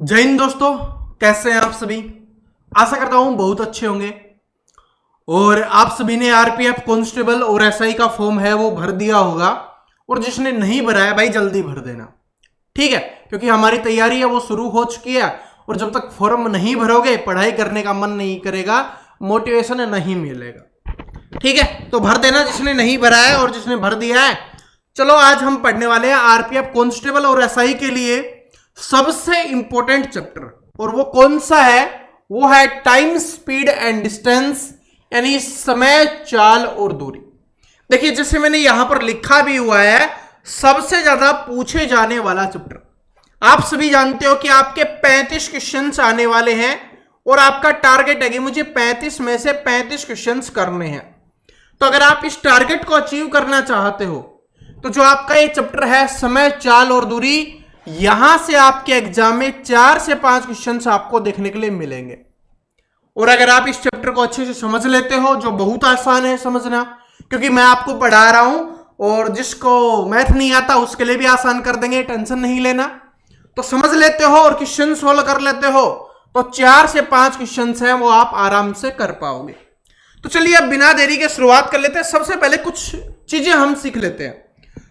जय हिंद दोस्तों, कैसे हैं आप सभी। आशा करता हूं बहुत अच्छे होंगे। और आप सभी ने आरपीएफ कांस्टेबल और एसआई का फॉर्म है वो भर दिया होगा। और जिसने नहीं भरा है भाई जल्दी भर देना, ठीक है, क्योंकि हमारी तैयारी है वो शुरू हो चुकी है। और जब तक फॉर्म नहीं भरोगे पढ़ाई करने का मन नहीं करेगा, मोटिवेशन नहीं मिलेगा। ठीक है, तो भर देना जिसने नहीं भरा है और जिसने भर दिया है। चलो आज हम पढ़ने वाले हैं आरपीएफ कांस्टेबल और एसआई के लिए सबसे इंपॉर्टेंट चैप्टर। और वो कौन सा है? वो है टाइम, स्पीड एंड डिस्टेंस, यानी समय, चाल और दूरी। देखिए जैसे मैंने यहां पर लिखा भी हुआ है, सबसे ज्यादा पूछे जाने वाला चैप्टर। आप सभी जानते हो कि आपके 35 क्वेश्चंस आने वाले हैं और आपका टारगेट है कि मुझे 35 में से 35 क्वेश्चंस करने हैं। तो अगर आप इस टारगेट को अचीव करना चाहते हो तो जो आपका ये चैप्टर है समय, चाल और दूरी, यहां से आपके एग्जाम में 4 से 5 क्वेश्चंस आपको देखने के लिए मिलेंगे। और अगर आप इस चैप्टर को अच्छे से समझ लेते हो, जो बहुत आसान है समझना, क्योंकि मैं आपको पढ़ा रहा हूं और जिसको मैथ नहीं आता उसके लिए भी आसान कर देंगे, टेंशन नहीं लेना। तो समझ लेते हो और क्वेश्चन सोल्व कर लेते हो तो 4 से 5 क्वेश्चन हैं वो आप आराम से कर पाओगे। तो चलिए अब बिना देरी के शुरुआत कर लेते हैं। सबसे पहले कुछ चीजें हम सीख लेते हैं।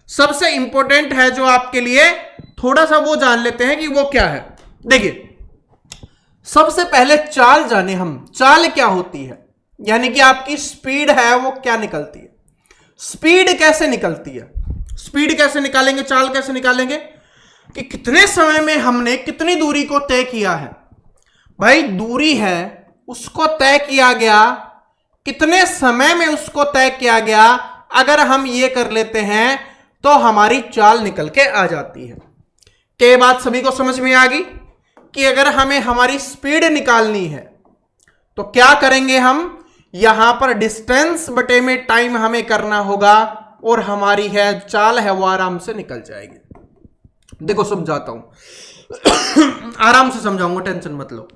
सबसे इंपॉर्टेंट है जो आपके लिए, थोड़ा सा वो जान लेते हैं कि वो क्या है। देखिए सबसे पहले चाल जाने हम। चाल क्या होती है, यानी कि आपकी स्पीड है वो क्या निकलती है। स्पीड कैसे निकलती है, स्पीड कैसे निकालेंगे, चाल कैसे निकालेंगे कि कितने समय में हमने कितनी दूरी को तय किया है। भाई दूरी है उसको तय किया गया, कितने समय में उसको तय किया गया, अगर हम ये कर लेते हैं तो हमारी चाल निकल के आ जाती है। क्या बात सभी को समझ में आ गई कि अगर हमें हमारी स्पीड निकालनी है तो क्या करेंगे हम, यहां पर डिस्टेंस बटे में टाइम हमें करना होगा और हमारी है चाल है वो आराम से निकल जाएगी। देखो समझाता हूं आराम से समझाऊंगा, टेंशन मत लो।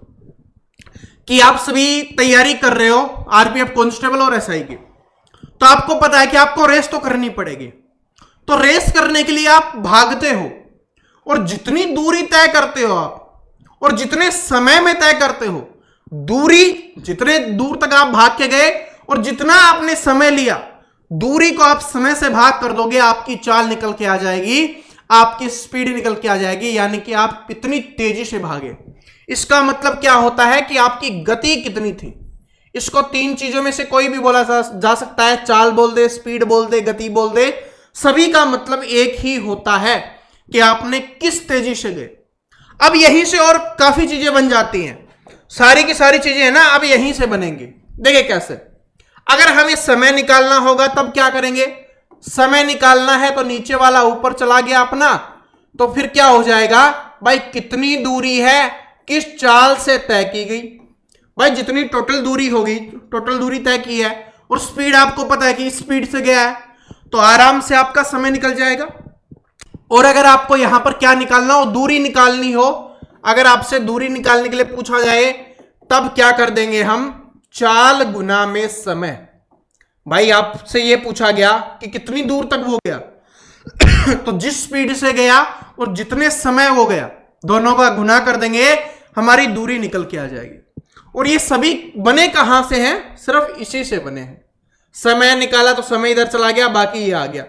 कि आप सभी तैयारी कर रहे हो आरपीएफ कांस्टेबल और एसआई की, तो आपको पता है कि आपको रेस तो करनी पड़ेगी। तो रेस करने के लिए आप भागते हो और जितनी दूरी तय करते हो आप और जितने समय में तय करते हो, दूरी जितने दूर तक आप भाग के गए और जितना आपने समय लिया, दूरी को आप समय से भाग कर दोगे, आपकी चाल निकल के आ जाएगी, आपकी स्पीड निकल के आ जाएगी, यानी कि आप कितनी तेजी से भागे। इसका मतलब क्या होता है कि आपकी गति कितनी थी। इसको 3 चीजों में से कोई भी बोला जा सकता है, चाल बोल दे, स्पीड बोल दे, गति बोल दे, सभी का मतलब एक ही होता है कि आपने किस तेजी से गए। अब यहीं से और काफी चीजें बन जाती हैं, सारी की सारी चीजें है ना, अब यहीं से बनेंगी। देखिए कैसे, अगर हमें समय निकालना होगा तब क्या करेंगे, समय निकालना है तो नीचे वाला ऊपर चला गया अपना, तो फिर क्या हो जाएगा भाई, कितनी दूरी है किस चाल से तय की गई। भाई जितनी टोटल दूरी होगी, टोटल दूरी तय की है, और स्पीड आपको पता है कि स्पीड से गया है, तो आराम से आपका समय निकल जाएगा। और अगर आपको यहां पर क्या निकालना हो, दूरी निकालनी हो, अगर आपसे दूरी निकालने के लिए पूछा जाए तब क्या कर देंगे हम, चाल गुना में समय। भाई आपसे ये पूछा गया कि कितनी दूर तक वो गया तो जिस स्पीड से गया और जितने समय वो गया, दोनों का गुना कर देंगे, हमारी दूरी निकल के आ जाएगी। और ये सभी बने कहां से हैं, सिर्फ इसी से बने हैं। समय निकाला तो समय इधर चला गया, बाकी ये आ गया।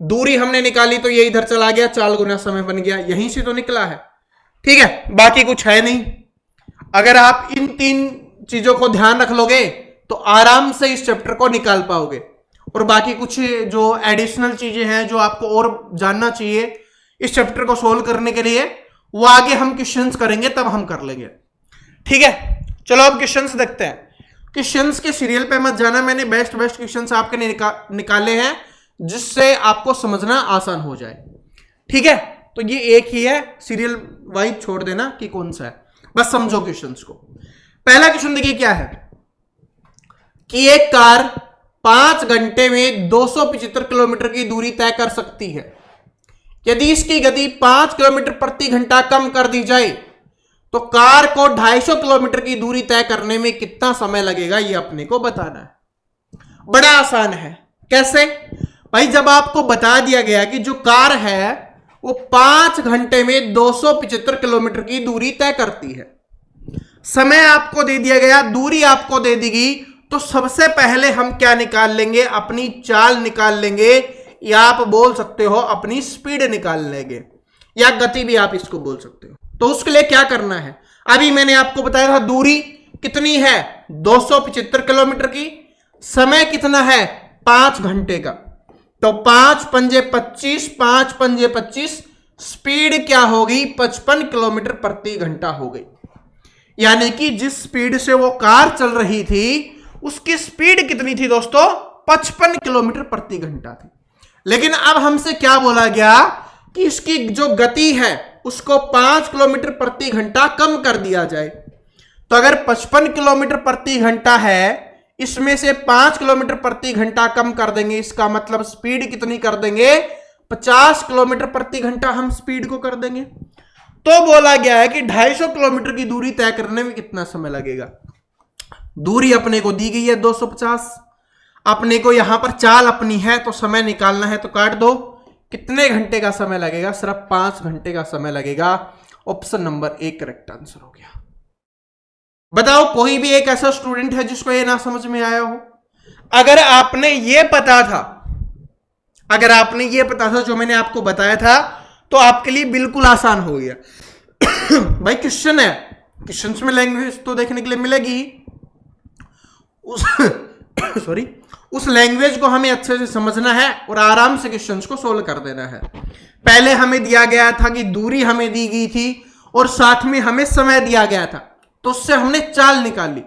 दूरी हमने निकाली तो ये इधर चला गया, चाल गुना समय बन गया, यहीं से तो निकला है। ठीक है, बाकी कुछ है नहीं। अगर आप इन 3 चीजों को ध्यान रख लोगे तो आराम से इस चैप्टर को निकाल पाओगे। और बाकी कुछ जो एडिशनल चीजें हैं जो आपको और जानना चाहिए इस चैप्टर को सोल्व करने के लिए, वो आगे हम क्वेश्चंस करेंगे तब हम कर लेंगे। ठीक है, चलो अब क्वेश्चंस देखते हैं। क्वेश्चंस के सीरियल पे मत जाना, मैंने बेस्ट क्वेश्चंस आपके लिए निकाले हैं जिससे आपको समझना आसान हो जाए। ठीक है, तो ये एक ही है, सीरियल वाइज छोड़ देना कि कौन सा है, बस समझो क्वेश्चंस को। पहला क्वेश्चन देखिए क्या है कि एक कार 5 घंटे में 275 किलोमीटर की दूरी तय कर सकती है। यदि इसकी गति 5 किलोमीटर प्रति घंटा कम कर दी जाए तो कार को 250 किलोमीटर की दूरी तय करने में कितना समय लगेगा, ये अपने को बताना है। बड़ा आसान है। कैसे भाई, जब आपको बता दिया गया कि जो कार है वो 5 घंटे में 275 किलोमीटर की दूरी तय करती है। समय आपको दे दिया गया, दूरी आपको दे दी गई, तो सबसे पहले हम क्या निकाल लेंगे? अपनी चाल निकाल लेंगे, या आप बोल सकते हो अपनी स्पीड निकाल लेंगे, या गति भी आप इसको बोल सकते हो। तो उसके लिए क्या करना है? अभी मैंने आपको बताया था दूरी कितनी है 275 किलोमीटर की, समय कितना है 5 घंटे का। तो 5 पंजे 25, 5 पंजे 25, स्पीड क्या होगी 55 किलोमीटर प्रति घंटा हो गई। यानी कि जिस स्पीड से वो कार चल रही थी उसकी स्पीड कितनी थी दोस्तों? 55 किलोमीटर प्रति घंटा थी। लेकिन अब हमसे क्या बोला गया कि इसकी जो गति है उसको 5 किलोमीटर प्रति घंटा कम कर दिया जाए। तो अगर 55 किलोमीटर प्रति घंटा है, इसमें से 5 किलोमीटर प्रति घंटा कम कर देंगे, इसका मतलब स्पीड कितनी कर देंगे? 50 किलोमीटर प्रति घंटा हम स्पीड को कर देंगे। तो बोला गया है कि 250 किलोमीटर की दूरी तय करने में कितना समय लगेगा। दूरी अपने को दी गई है 250, अपने को यहां पर चाल अपनी है तो समय निकालना है, तो काट दो। कितने घंटे का समय लगेगा? सिर्फ 5 घंटे का समय लगेगा। ऑप्शन नंबर 1 करेक्ट आंसर हो गया। बताओ कोई भी एक ऐसा स्टूडेंट है जिसको ये ना समझ में आया हो? अगर आपने ये पता था, अगर आपने ये पता था जो मैंने आपको बताया था, तो आपके लिए बिल्कुल आसान हो गया। भाई क्वेश्चन है, क्वेश्चन में लैंग्वेज तो देखने के लिए मिलेगी, उस सॉरी उस लैंग्वेज को हमें अच्छे से समझना है और आराम से क्वेश्चंस को सोल्व कर देना है। पहले हमें दिया गया था कि दूरी हमें दी गई थी और साथ में हमें समय दिया गया था, तो उससे हमने चाल निकाली।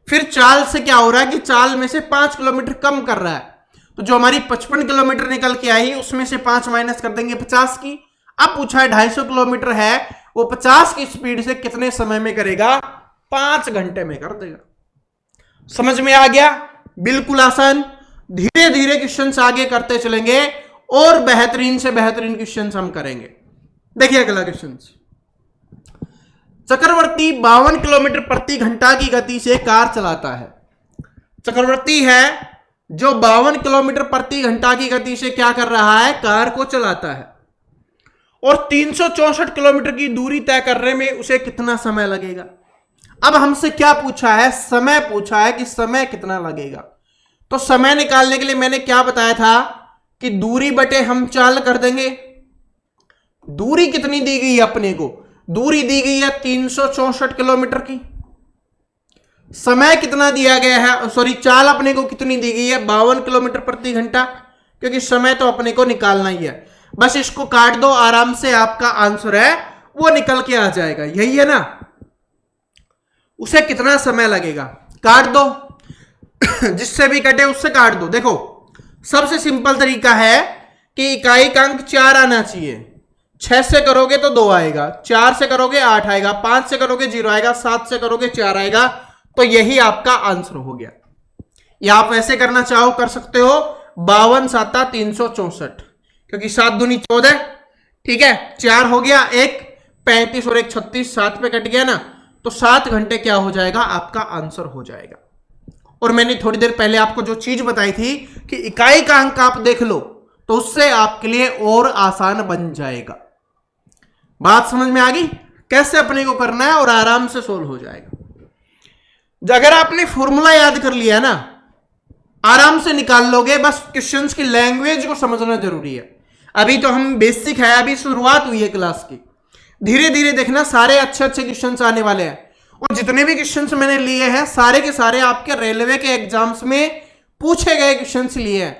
फिर चाल से क्या हो रहा है कि चाल में से 5 किलोमीटर कम कर रहा है, तो जो हमारी 55 किलोमीटर निकल के आई उसमें से 5 माइनस कर देंगे 50 की। अब पूछा है 250 किलोमीटर है, वो 50 की स्पीड से कितने समय में करेगा? 5 घंटे में कर देगा। समझ में आ गया? बिल्कुल आसान। धीरे धीरे क्वेश्चंस आगे करते चलेंगे और बेहतरीन से बेहतरीन क्वेश्चंस हम करेंगे। देखिए अगला क्वेश्चन। चक्रवर्ती 52 किलोमीटर प्रति घंटा की गति से कार चलाता है। चक्रवर्ती है जो 52 किलोमीटर प्रति घंटा की गति से क्या कर रहा है? कार को चलाता है, और 364 किलोमीटर की दूरी तय करने में उसे कितना समय लगेगा? अब हमसे क्या पूछा है? समय पूछा है कि समय कितना लगेगा। तो समय निकालने के लिए मैंने क्या बताया था कि दूरी बटे हम चाल कर देंगे। दूरी कितनी दी गई है अपने को? दूरी दी गई है 364 किलोमीटर की। समय कितना दिया गया है? सॉरी, चाल अपने को कितनी दी गई है? 52 किलोमीटर प्रति घंटा, क्योंकि समय तो अपने को निकालना ही है। बस इसको काट दो, आराम से आपका आंसर है वो निकल के आ जाएगा। यही है ना? उसे कितना समय लगेगा? काट दो, जिससे भी कटे उससे काट दो। देखो सबसे सिंपल तरीका है कि इकाई का अंक 4 आना चाहिए। 6 से करोगे तो 2 आएगा, 4 से करोगे 8 आएगा, 5 से करोगे 0 आएगा, 7 से करोगे 4 आएगा। तो यही आपका आंसर हो गया। या आप वैसे करना चाहो कर सकते हो, 52 7 364, क्योंकि 7 दूनी 14, ठीक है, 4 हो गया, 1 35 और 1 36, 7 पे कट गया ना, तो 7 घंटे क्या हो जाएगा? आपका आंसर हो जाएगा। और मैंने थोड़ी देर पहले आपको जो चीज बताई थी कि इकाई का अंक आप देख लो, तो उससे आपके लिए और आसान बन जाएगा। बात समझ में आ गई? कैसे अपने को करना है और आराम से सोल्व हो जाएगा। अगर आपने फॉर्मूला याद कर लिया ना, आराम से निकाल लोगे। बस क्वेश्चंस की लैंग्वेज को समझना जरूरी है। अभी तो हम बेसिक है, अभी शुरुआत हुई है क्लास की। धीरे धीरे देखना, सारे अच्छे अच्छे क्वेश्चंस आने वाले हैं। और जितने भी क्वेश्चंस मैंने लिए हैं सारे के सारे आपके रेलवे के एग्जाम्स में पूछे गए क्वेश्चंस लिए हैं,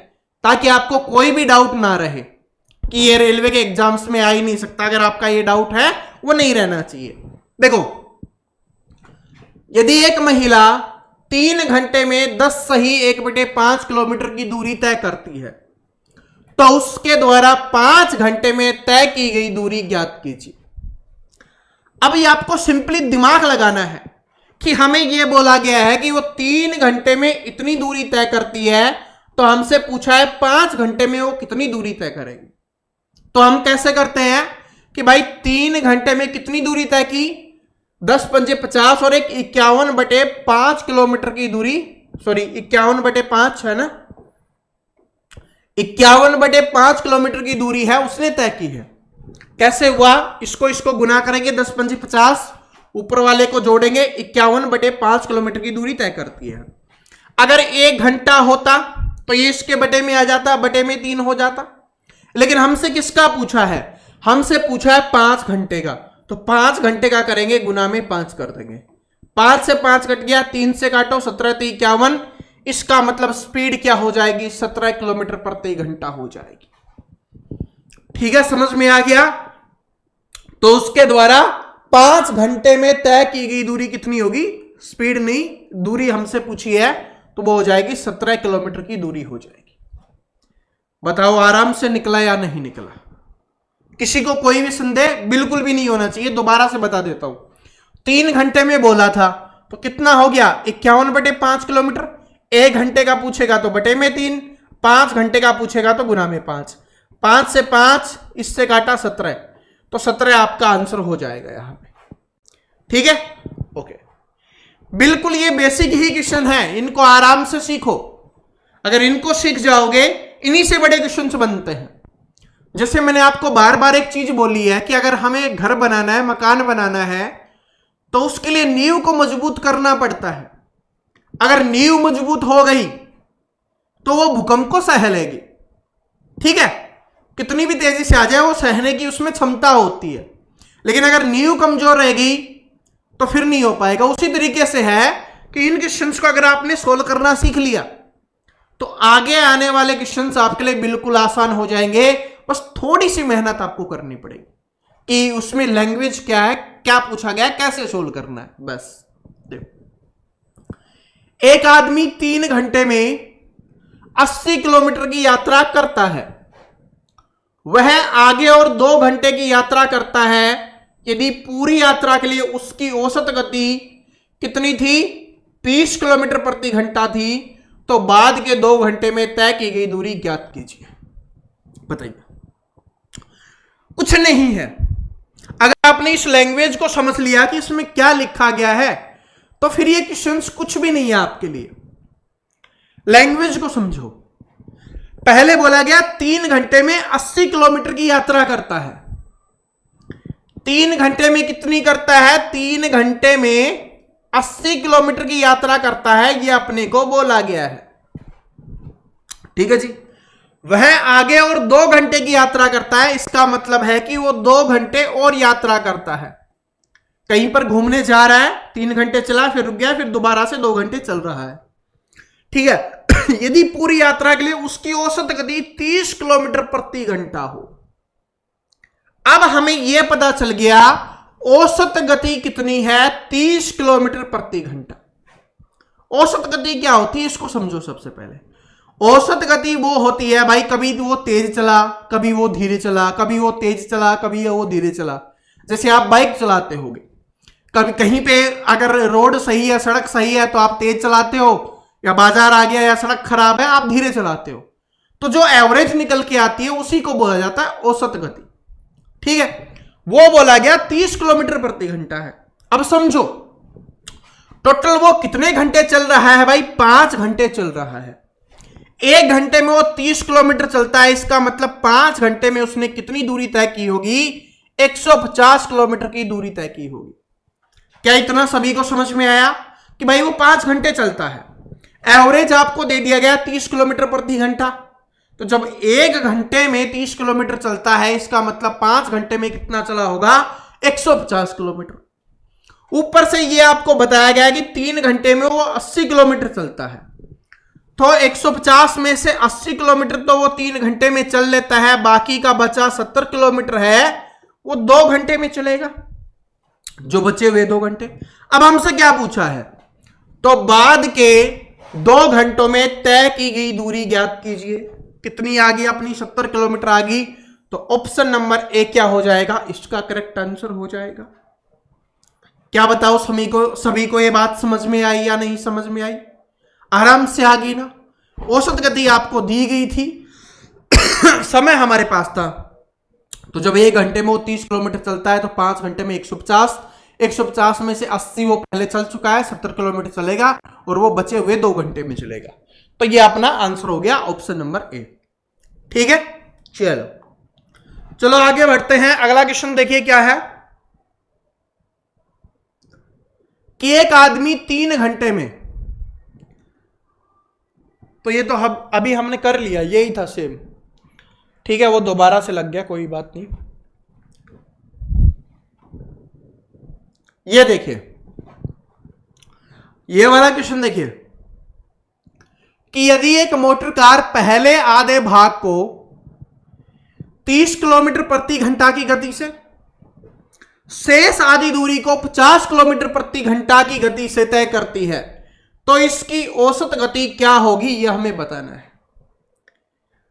ताकि आपको कोई भी डाउट ना रहे कि ये रेलवे के एग्जाम्स में आ ही नहीं सकता। अगर आपका ये डाउट है वो नहीं रहना चाहिए। देखो, यदि एक महिला 3 घंटे में 10 सही 1/5 किलोमीटर की दूरी तय करती है, तो उसके द्वारा 5 घंटे में तय की गई दूरी ज्ञात कीजिए। अब ये आपको सिंपली दिमाग लगाना है कि हमें यह बोला गया है कि वो 3 घंटे में इतनी दूरी तय करती है, तो हमसे पूछा है 5 घंटे में वो कितनी दूरी तय करेगी। तो हम कैसे करते हैं कि भाई 3 घंटे में कितनी दूरी तय की? 10 पंजे 50 और 51/5 किलोमीटर की दूरी, सॉरी 51/5 है ना, 51/5 किलोमीटर की दूरी है उसने तय की है। कैसे हुआ, इसको गुना करेंगे 10 पंजे 50, ऊपर वाले को जोड़ेंगे 51/5 किलोमीटर की दूरी तय करती है। अगर 1 घंटा होता तो ये इसके बटे में आ जाता, बटे में 3 हो जाता। लेकिन हमसे किसका पूछा है, हमसे पूछा है 5 घंटे का, तो 5 घंटे का करेंगे गुना में 5 कर देंगे। 5 से 5 कट गया, 3 से काटो, 17 3 51, इसका मतलब स्पीड क्या हो जाएगी, 17 किलोमीटर प्रति घंटा हो जाएगी। ठीक है, समझ में आ गया। तो उसके द्वारा 5 घंटे में तय की गई दूरी कितनी होगी, स्पीड नहीं, दूरी हमसे पूछी है, तो वो हो जाएगी 17 किलोमीटर की दूरी हो जाएगी। बताओ आराम से निकला या नहीं निकला? किसी को कोई भी संदेह बिल्कुल भी नहीं होना चाहिए। दोबारा से बता देता हूं, 3 घंटे में बोला था तो कितना हो गया, 51/5 किलोमीटर। 1 घंटे का पूछेगा तो बटे में 3, 5 घंटे का पूछेगा तो गुना में 5, 5 से 5 इससे काटा 17, तो 17 आपका आंसर हो जाएगा यहां पे। ठीक है, ओके। बिल्कुल ये बेसिक ही क्वेश्चन है, इनको आराम से सीखो। अगर इनको सीख जाओगे, इन्हीं से बड़े क्वेश्चन बनते हैं। जैसे मैंने आपको बार बार एक चीज बोली है कि अगर हमें घर बनाना है, मकान बनाना है, तो उसके लिए नींव को मजबूत करना पड़ता है। अगर नींव मजबूत हो गई तो वो भूकंप को सह लेगी। ठीक है, कितनी भी तेजी से आ जाए वो सहने की उसमें क्षमता होती है। लेकिन अगर नींव कमजोर रहेगी तो फिर नहीं हो पाएगा। उसी तरीके से है कि इन क्वेश्चंस को अगर आपने सोल्व करना सीख लिया तो आगे आने वाले क्वेश्चंस आपके लिए बिल्कुल आसान हो जाएंगे। बस थोड़ी सी मेहनत आपको करनी पड़ेगी कि उसमें लैंग्वेज क्या है, क्या पूछा गया है, कैसे सोल्व करना है। बस देखो, एक आदमी 3 घंटे में 80 किलोमीटर की यात्रा करता है। वह आगे और 2 घंटे की यात्रा करता है। यदि पूरी यात्रा के लिए उसकी औसत गति कितनी थी, 20 किलोमीटर प्रति घंटा थी, तो बाद के 2 घंटे में तय की गई दूरी ज्ञात कीजिए। बताइए। कुछ नहीं है। अगर आपने इस लैंग्वेज को समझ लिया कि इसमें क्या लिखा गया है, तो फिर ये क्वेश्चंस कुछ भी नहीं है आपके लिए। लैंग्वेज को समझो। पहले बोला गया 3 घंटे में 80 किलोमीटर की यात्रा करता है। 3 घंटे में कितनी करता है, 3 घंटे में 80 किलोमीटर की यात्रा करता है, यह अपने को बोला गया है। ठीक है जी। वह आगे और 2 घंटे की यात्रा करता है, इसका मतलब है कि वो 2 घंटे और यात्रा करता है। कहीं पर घूमने जा रहा है, 3 घंटे चला, फिर रुक गया, फिर दोबारा से 2 घंटे चल रहा है। ठीक है। यदि पूरी यात्रा के लिए उसकी औसत गति 30 किलोमीटर प्रति घंटा हो। अब हमें यह पता चल गया औसत गति कितनी है, 30 किलोमीटर प्रति घंटा। औसत गति क्या होती है, इसको समझो। सबसे पहले औसत गति वो होती है भाई, कभी वो तेज चला, कभी वो धीरे चला, कभी वो तेज चला, कभी वो धीरे चला। जैसे आप बाइक चलाते होगे, कभी कहीं पे अगर रोड सही है, सड़क सही है, तो आप तेज चलाते हो, या बाजार आ गया या सड़क खराब है आप धीरे चलाते हो। तो जो एवरेज निकल के आती है उसी को बोला जाता है औसत गति। ठीक है, वो बोला गया 30 किलोमीटर प्रति घंटा है। अब समझो टोटल वो कितने घंटे चल रहा है भाई, 5 घंटे चल रहा है। 1 घंटे में वो 30 किलोमीटर चलता है, इसका मतलब 5 घंटे में उसने कितनी दूरी तय की होगी, 150 किलोमीटर की दूरी तय की होगी। क्या इतना सभी को समझ में आया कि भाई वो 5 घंटे चलता है। एवरेज आपको दे दिया गया 30 किलोमीटर प्रति घंटा। तो जब 1 घंटे में 30 किलोमीटर चलता है, इसका मतलब 5 घंटे में कितना चला होगा, 150 किलोमीटर। ऊपर से ये आपको बताया गया कि 3 घंटे में वो 80 किलोमीटर चलता है। तो 150 में से 80 किलोमीटर तो वो 3 घंटे में चल लेता है, बाकी का बचा 70 किलोमीटर है वो 2 घंटे में चलेगा, जो बचे हुए 2 घंटे। अब हमसे क्या पूछा है, तो बाद के 2 घंटों में तय की गई दूरी ज्ञात कीजिए। कितनी आ गई अपनी, 70 किलोमीटर आ गई। तो ऑप्शन नंबर ए क्या हो जाएगा, इसका करेक्ट आंसर हो जाएगा। क्या बताओ सभी को ये बात समझ में आई या नहीं समझ में आई? आराम से आ गई ना। औसत गति आपको दी गई थी, समय हमारे पास था। तो जब 1 घंटे में वो 30 किलोमीटर चलता है, तो 5 घंटे में 150 में से 80 वो पहले चल चुका है, 70 किलोमीटर चलेगा, और वो बचे हुए 2 घंटे में चलेगा। तो ये अपना आंसर हो गया ऑप्शन नंबर ए। ठीक है, चलो चलो आगे बढ़ते हैं। अगला क्वेश्चन देखिए क्या है कि एक आदमी 3 घंटे में, तो ये तो अभी हमने कर लिया, यही था सेम, ठीक है, वो दोबारा से लग गया, कोई बात नहीं। ये देखिए, ये वाला क्वेश्चन देखिए कि यदि एक मोटर कार पहले आधे भाग को 30 किलोमीटर प्रति घंटा की गति से, शेष आधी दूरी को 50 किलोमीटर प्रति घंटा की गति से तय करती है, तो इसकी औसत गति क्या होगी, यह हमें बताना है।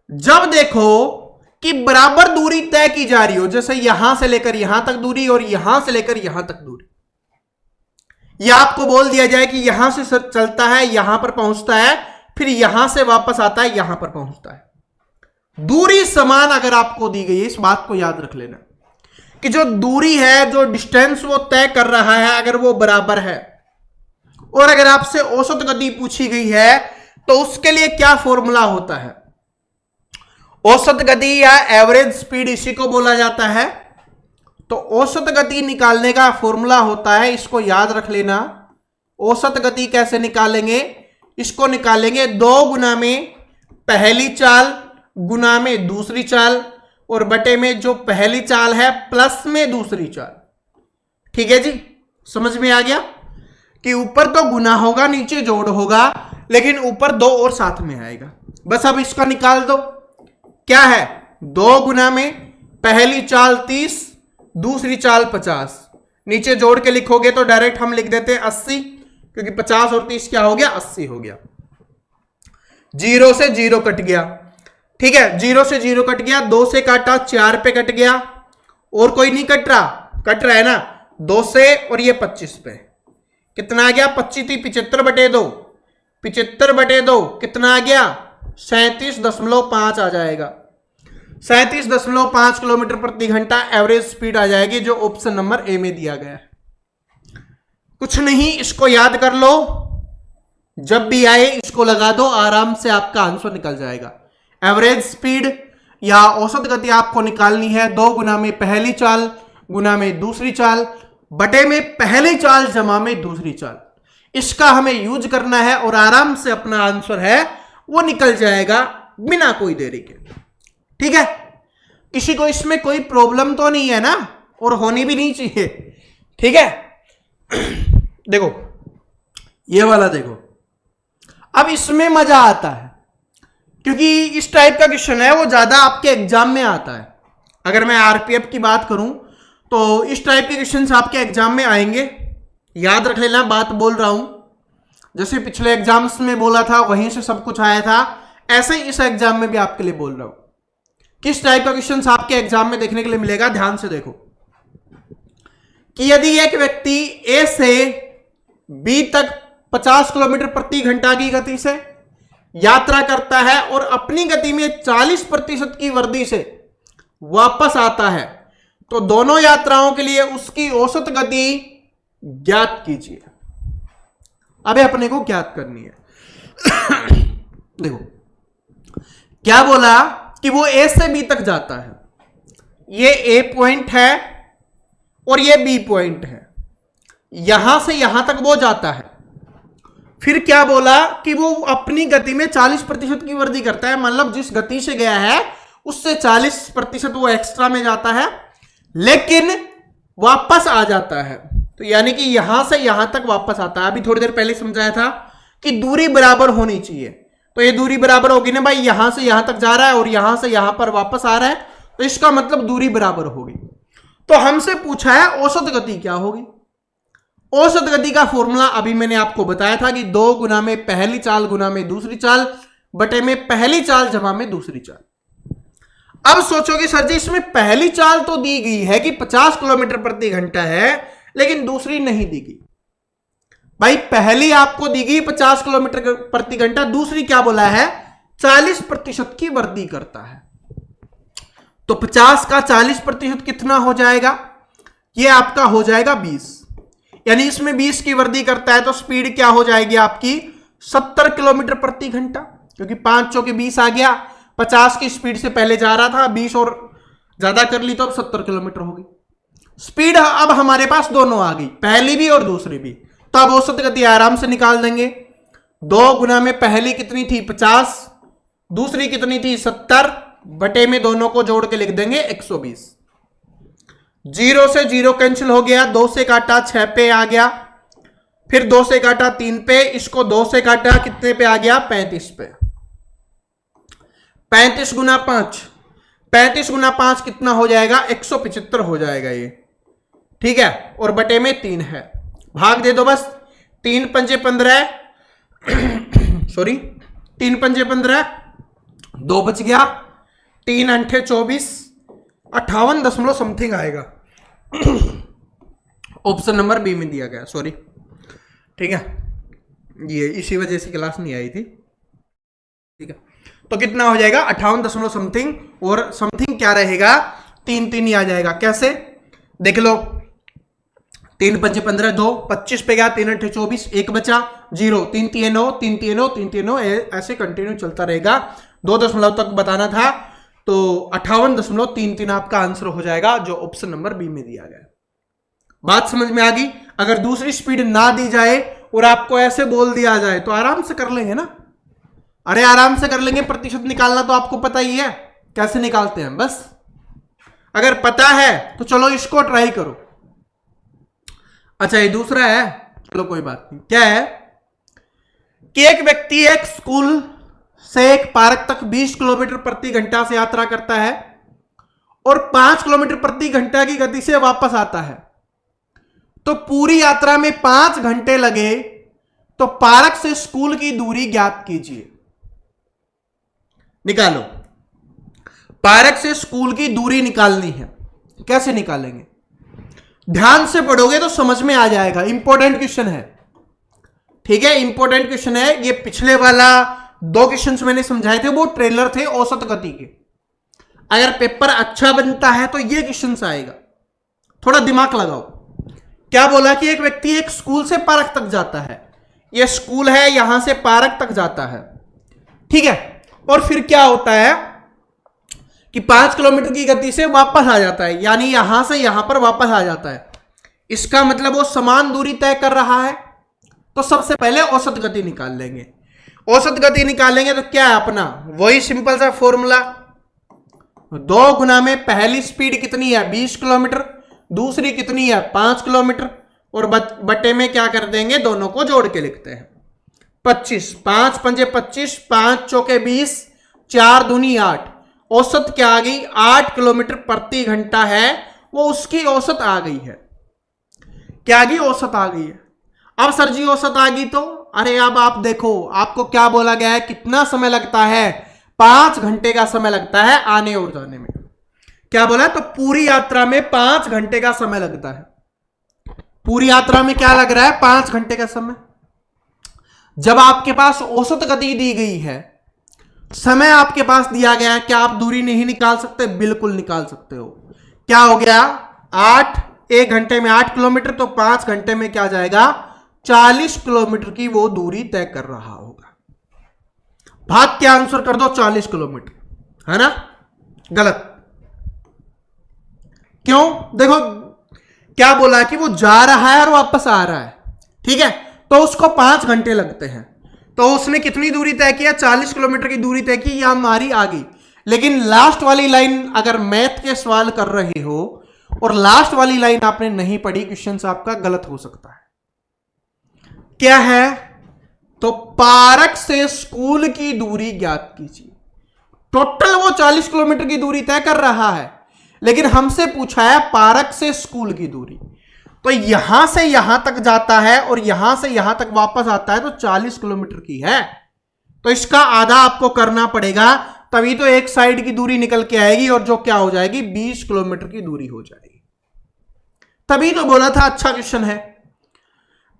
जब देखो कि बराबर दूरी तय की जा रही हो, जैसे यहां से लेकर यहां तक दूरी और यहां से लेकर यहां तक दूरी, यह आपको बोल दिया जाए कि यहां से चलता है, यहां पर पहुंचता है, फिर यहां से वापस आता है, यहां पर पहुंचता है, दूरी समान अगर आपको दी गई है, इस बात को याद रख लेना कि जो दूरी है, जो डिस्टेंस वो तय कर रहा है, अगर वो बराबर है, और अगर आपसे औसत गति पूछी गई है, तो उसके लिए क्या फॉर्मूला होता है, औसत गति या एवरेज स्पीड इसी को बोला जाता है। तो औसत गति निकालने का फॉर्मूला होता है, इसको याद रख लेना। औसत गति कैसे निकालेंगे, इसको निकालेंगे 2 गुना में पहली चाल गुना में दूसरी चाल, और बटे में जो पहली चाल है प्लस में दूसरी चाल। ठीक है जी, समझ में आ गया कि ऊपर तो गुना होगा, नीचे जोड़ होगा, लेकिन ऊपर 2 और साथ में आएगा। बस अब इसका निकाल दो, क्या है 2 गुना में पहली चाल 30, दूसरी चाल 50, नीचे जोड़ के लिखोगे तो डायरेक्ट हम लिख देते हैं 80, क्योंकि 50 और 30 क्या हो गया, 80 हो गया। 0 से 0 कट गया, ठीक है, 0 से 0 कट गया, 2 से काटा 4 पे कट गया, और कोई नहीं कट रहा है ना, 2 से, और ये 25 पे कितना आ गया, 25 75 बटे 2, 75 बटे 2 कितना आ गया, 37.5 आ जाएगा। 37.5 किलोमीटर प्रति घंटा एवरेज स्पीड आ जाएगी, जो ऑप्शन नंबर ए में दिया गया है। कुछ नहीं, इसको याद कर लो, जब भी आए इसको लगा दो, आराम से आपका आंसर निकल जाएगा। एवरेज स्पीड या औसत गति आपको निकालनी है 2 गुना में पहली चाल गुना में दूसरी चाल बटे में पहली चाल जमा में दूसरी चाल, इसका हमें यूज करना है, और आराम से अपना आंसर है वो निकल जाएगा बिना कोई देरी के। ठीक है, किसी को इसमें कोई प्रॉब्लम तो नहीं है ना, और होनी भी नहीं चाहिए। ठीक है, देखो ये वाला देखो, अब इसमें मजा आता है, क्योंकि इस टाइप का क्वेश्चन है वो ज्यादा आपके एग्जाम में आता है। अगर मैं आरपीएफ की बात करूं तो इस टाइप के क्वेश्चन आपके एग्जाम में आएंगे, याद रख लेना, बात बोल रहा हूं, जैसे पिछले एग्जाम्स में बोला था वहीं से सब कुछ आया था, ऐसे ही इस एग्जाम में भी आपके लिए बोल रहा हूं। किस टाइप का क्वेश्चन आपके एग्जाम में देखने के लिए मिलेगा, ध्यान से देखो कि यदि एक व्यक्ति ए से बी तक 50 किलोमीटर प्रति घंटा की गति से यात्रा करता है और अपनी गति में 40% की वृद्धि से वापस आता है, तो दोनों यात्राओं के लिए उसकी औसत गति ज्ञात कीजिए। अबे अपने को ज्ञात करनी है। देखो क्या बोला कि वो ए से बी तक जाता है, ये ए पॉइंट है और ये बी पॉइंट है, यहां से यहां तक वो जाता है। फिर क्या बोला कि वो अपनी गति में 40% की वृद्धि करता है, मतलब जिस गति से गया है उससे 40% वो एक्स्ट्रा में जाता है, लेकिन वापस आ जाता है। तो यानी कि यहां से यहां तक वापस आता है। अभी थोड़ी देर पहले समझाया था कि दूरी बराबर होनी चाहिए, तो ये दूरी बराबर होगी ना भाई, यहां से यहां तक जा रहा है और यहां से यहां पर वापस आ रहा है, तो इसका मतलब दूरी बराबर होगी। तो हमसे पूछा है औसत गति क्या होगी। औसत गति का फॉर्मूला अभी मैंने आपको बताया था कि 2 गुना में पहली चाल गुना में दूसरी चाल बटे में पहली चाल जमा में दूसरी चाल। अब सोचोगे सर जी इसमें पहली चाल तो दी गई है कि 50 किलोमीटर प्रति घंटा है, लेकिन दूसरी नहीं दी गई। भाई पहली आपको दी गई 50 किलोमीटर प्रति घंटा, दूसरी क्या बोला है 40% की वृद्धि करता है। तो 50 का 40% कितना हो जाएगा, ये आपका हो जाएगा 20, यानी इसमें 20 की वृद्धि करता है, तो स्पीड क्या हो जाएगी आपकी 70 किलोमीटर प्रति घंटा, क्योंकि 5 चौके 20 आ गया, 50 की स्पीड से पहले जा रहा था, 20 और ज्यादा कर ली तो अब 70 किलोमीटर होगी। स्पीड अब हमारे पास दोनों आ गई, पहली भी और दूसरी भी, तो अब औसत गति आराम से निकाल देंगे। 2 गुना में पहली कितनी थी 50, दूसरी कितनी थी 70, बटे में दोनों को जोड़ के लिख देंगे 120। 0 से 0 कैंसिल हो गया, 2 से काटा 6 पे आ गया, फिर 2 से काटा 3 पे, इसको 2 से काटा कितने पे आ गया 35 पे। 35 गुना 5, 35 गुना 5 कितना हो जाएगा 175 हो जाएगा ये, ठीक है, और बटे में 3 है, भाग दे दो बस। 3 पंजे 15 सॉरी 3 पंजे 15, 2 बच गया, 3 अंठे 24, 58 दशमलव समथिंग आएगा। ऑप्शन नंबर बी में दिया गया, सॉरी, ठीक है, ये इसी वजह से क्लास नहीं आई थी, ठीक है। तो कितना हो जाएगा 58 दशमलव समथिंग, और समथिंग क्या रहेगा 3 3 ही आ जाएगा। कैसे देख लो, 3 पंजे 15, 2 25 पे गया, 3 अंठे 24, 1 बचा, 0, 3 3 9, 3 3 9, 3 3 9, ऐसे कंटिन्यू चलता रहेगा। 2 दशमलव तक बताना था, तो 58.33 आपका आंसर हो जाएगा, जो ऑप्शन नंबर बी में दिया गया। बात समझ में आ गई। अगर दूसरी स्पीड ना दी जाए और आपको ऐसे बोल दिया जाए तो आराम से कर लेंगे ना, अरे आराम से कर लेंगे। प्रतिशत निकालना तो आपको पता ही है कैसे निकालते हैं, बस अगर पता है तो चलो इसको ट्राई करो। अच्छा ये दूसरा है, चलो कोई बात नहीं। क्या है कि एक व्यक्ति एक स्कूल से एक पार्क तक 20 किलोमीटर प्रति घंटा से यात्रा करता है और 5 किलोमीटर प्रति घंटा की गति से वापस आता है, तो पूरी यात्रा में 5 घंटे लगे, तो पार्क से स्कूल की दूरी ज्ञात कीजिए। निकालो, पार्क से स्कूल की दूरी निकालनी है, कैसे निकालेंगे? ध्यान से पढ़ोगे तो समझ में आ जाएगा, इंपॉर्टेंट क्वेश्चन है, ठीक है, इंपॉर्टेंट क्वेश्चन है। ये पिछले वाला 2 क्वेश्चंस मैंने समझाए थे, वो ट्रेलर थे औसत गति के। अगर पेपर अच्छा बनता है तो ये क्वेश्चंस आएगा, थोड़ा दिमाग लगाओ। क्या बोला कि एक व्यक्ति एक स्कूल से पार्क तक जाता है, ये स्कूल है, यहां से पार्क तक जाता है, ठीक है, और फिर क्या होता है कि 5 किलोमीटर की गति से वापस आ जाता है, यानी यहां से यहां पर वापस आ जाता है। इसका मतलब वो समान दूरी तय कर रहा है। तो सबसे पहले औसत गति निकाल लेंगे। औसत गति निकालेंगे तो क्या है अपना वही सिंपल सा फॉर्मूला, 2 गुना में पहली स्पीड कितनी है 20 किलोमीटर, दूसरी कितनी है 5 किलोमीटर, और बटे में क्या कर देंगे, दोनों को जोड़ के लिखते हैं 25, 5 पंजे 25, 5 चौके 20, 4 दूनी 8, औसत क्या आ गई 8 किलोमीटर प्रति घंटा है, वो उसकी औसत आ गई है। क्या आ गई, औसत आ गई है। अब सर जी औसत आ गई तो, अरे अब आप देखो, आपको क्या बोला गया है, कितना समय लगता है, 5 घंटे का समय लगता है आने और जाने में। क्या बोला, तो पूरी यात्रा में 5 घंटे का समय लगता है। पूरी यात्रा में क्या लग रहा है 5 घंटे का समय। जब आपके पास औसत गति दी गई है, समय आपके पास दिया गया है, क्या आप दूरी नहीं निकाल सकते? बिल्कुल निकाल सकते हो। क्या हो गया 8, 1 घंटे में 8 किलोमीटर, तो 5 घंटे में क्या जाएगा 40 किलोमीटर की वो दूरी तय कर रहा होगा। भाग के आंसर कर दो 40 किलोमीटर, है ना? गलत। क्यों? देखो क्या बोला कि वो जा रहा है और वापस आ रहा है, ठीक है, तो उसको 5 घंटे लगते हैं। तो उसने कितनी दूरी तय किया, 40 किलोमीटर की दूरी तय की, या हमारी आ गई। लेकिन लास्ट वाली लाइन अगर मैथ के सवाल कर रहे हो और लास्ट वाली लाइन आपने नहीं पढ़ी, क्वेश्चन आपका गलत हो सकता है। क्या है, तो पार्क से स्कूल की दूरी ज्ञात कीजिए। टोटल वो 40 किलोमीटर की दूरी तय कर रहा है, लेकिन हमसे पूछा है पार्क से स्कूल की दूरी, तो यहां से यहां तक जाता है और यहां से यहां तक वापस आता है, तो 40 किलोमीटर की है, तो इसका आधा आपको करना पड़ेगा, तभी तो एक साइड की दूरी निकल के आएगी और जो क्या हो जाएगी 20 किलोमीटर की दूरी हो जाएगी। तभी तो बोला था अच्छा क्वेश्चन है।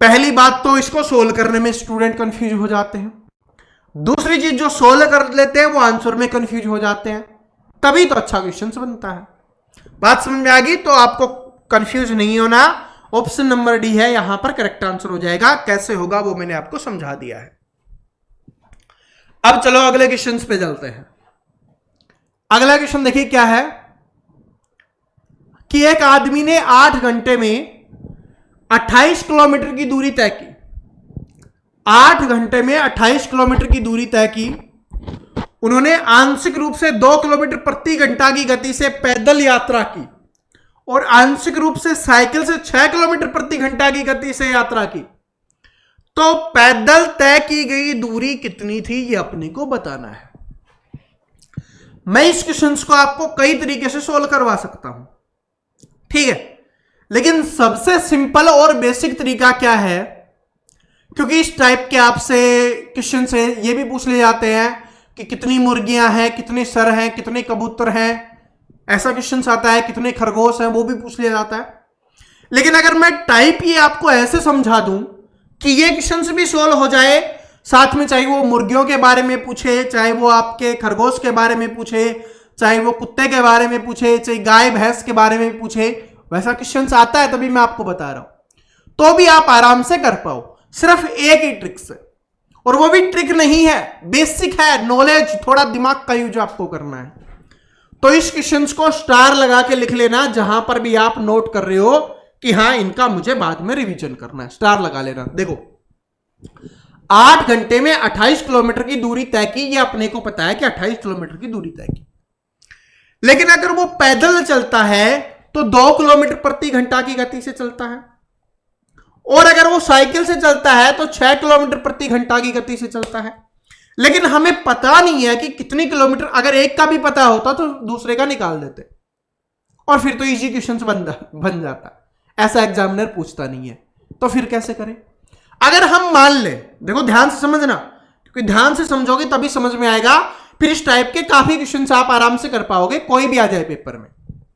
पहली बात तो इसको सोल्व करने में स्टूडेंट कंफ्यूज हो जाते हैं, दूसरी चीज जो सोल्व कर लेते हैं वो आंसर में कंफ्यूज हो जाते हैं, तभी तो अच्छा क्वेश्चन बनता है। बात समझ में आ गई? तो आपको कंफ्यूज नहीं होना, ऑप्शन नंबर डी है यहां पर करेक्ट आंसर हो जाएगा। कैसे होगा वो मैंने आपको समझा दिया है। अब चलो अगले क्वेश्चन पे चलते हैं। अगला क्वेश्चन देखिए क्या है कि एक आदमी ने 8 घंटे में 28 किलोमीटर की दूरी तय की। 8 घंटे में 28 किलोमीटर की दूरी तय की। उन्होंने आंशिक रूप से 2 किलोमीटर प्रति घंटा की गति से पैदल यात्रा की और आंशिक रूप से साइकिल से 6 किलोमीटर प्रति घंटा की गति से यात्रा की। तो पैदल तय की गई दूरी कितनी थी, ये अपने को बताना है। मैं इस क्वेश्चन को आपको कई तरीके से सोल्व करवा सकता हूं, ठीक है, लेकिन सबसे सिंपल और बेसिक तरीका क्या है, क्योंकि इस टाइप के आपसे क्वेश्चन से ये भी पूछ ले जाते हैं कि कितनी मुर्गियां हैं, कितने सर हैं, कितने कबूतर हैं, ऐसा क्वेश्चन आता है, कितने खरगोश हैं, वो भी पूछ लिया जाता है। लेकिन अगर मैं टाइप ये आपको ऐसे समझा दूं कि ये क्वेश्चन भी सोल्व हो जाए, साथ में चाहे वो मुर्गियों के बारे में पूछे, चाहे वो आपके खरगोश के बारे में पूछे, चाहे वो कुत्ते के बारे में पूछे, चाहे गाय भैंस के बारे में पूछे, वैसा क्वेश्चन आता है, तभी मैं आपको बता रहा हूं, तो भी आप आराम से कर पाओ, सिर्फ एक ही ट्रिक से। और वो भी ट्रिक नहीं है, बेसिक है, नॉलेज, थोड़ा दिमाग का यूज आपको करना है। तो इस क्वेश्चन को स्टार लगा के लिख लेना, जहां पर भी आप नोट कर रहे हो कि हाँ इनका मुझे बाद में रिवीजन करना है, स्टार लगा लेना। देखो 8 घंटे में 28 किलोमीटर की दूरी तय की, ये अपने को पता है कि 28 किलोमीटर की दूरी तय की। लेकिन अगर वो पैदल चलता है तो 2 किलोमीटर प्रति घंटा की गति से चलता है, और अगर वो साइकिल से चलता है तो 6 किलोमीटर प्रति घंटा की गति से चलता है। लेकिन हमें पता नहीं है कि कितनी किलोमीटर, अगर एक का भी पता होता तो दूसरे का निकाल देते और फिर तो इजी क्वेश्चन बन जाता। ऐसा एग्जामिनर पूछता नहीं है, तो फिर कैसे करें? अगर हम मान ले, देखो ध्यान से समझना, क्योंकि ध्यान से समझोगे तभी समझ में आएगा, फिर इस टाइप के काफी क्वेश्चन आप आराम से कर पाओगे, कोई भी आ जाए पेपर में।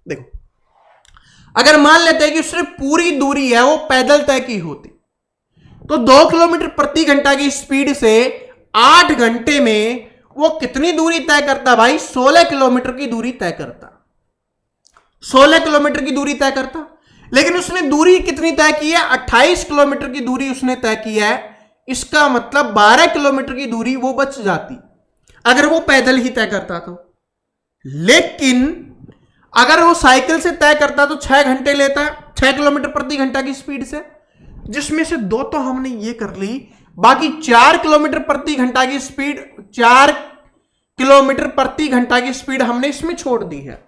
देखो अगर मान लेते हैं कि उसने पूरी दूरी है वो पैदल तय की होती, तो 2 किलोमीटर प्रति घंटा की स्पीड से 8 घंटे में वो कितनी दूरी तय करता भाई? 16 किलोमीटर की दूरी तय करता। 16 किलोमीटर की दूरी तय करता। लेकिन उसने दूरी कितनी तय की है? 28 किलोमीटर की दूरी उसने तय की है। इसका मतलब 12 किलोमीटर की दूरी वो बच जाती अगर वो पैदल ही तय करता तो। लेकिन अगर वो साइकिल से तय करता तो 6 घंटे लेता, 6 किलोमीटर प्रति घंटा की स्पीड से, जिसमें से 2 तो हमने ये कर ली, बाकी 4 किलोमीटर प्रति घंटा की स्पीड, 4 किलोमीटर प्रति घंटा की स्पीड हमने इसमें छोड़ दी है,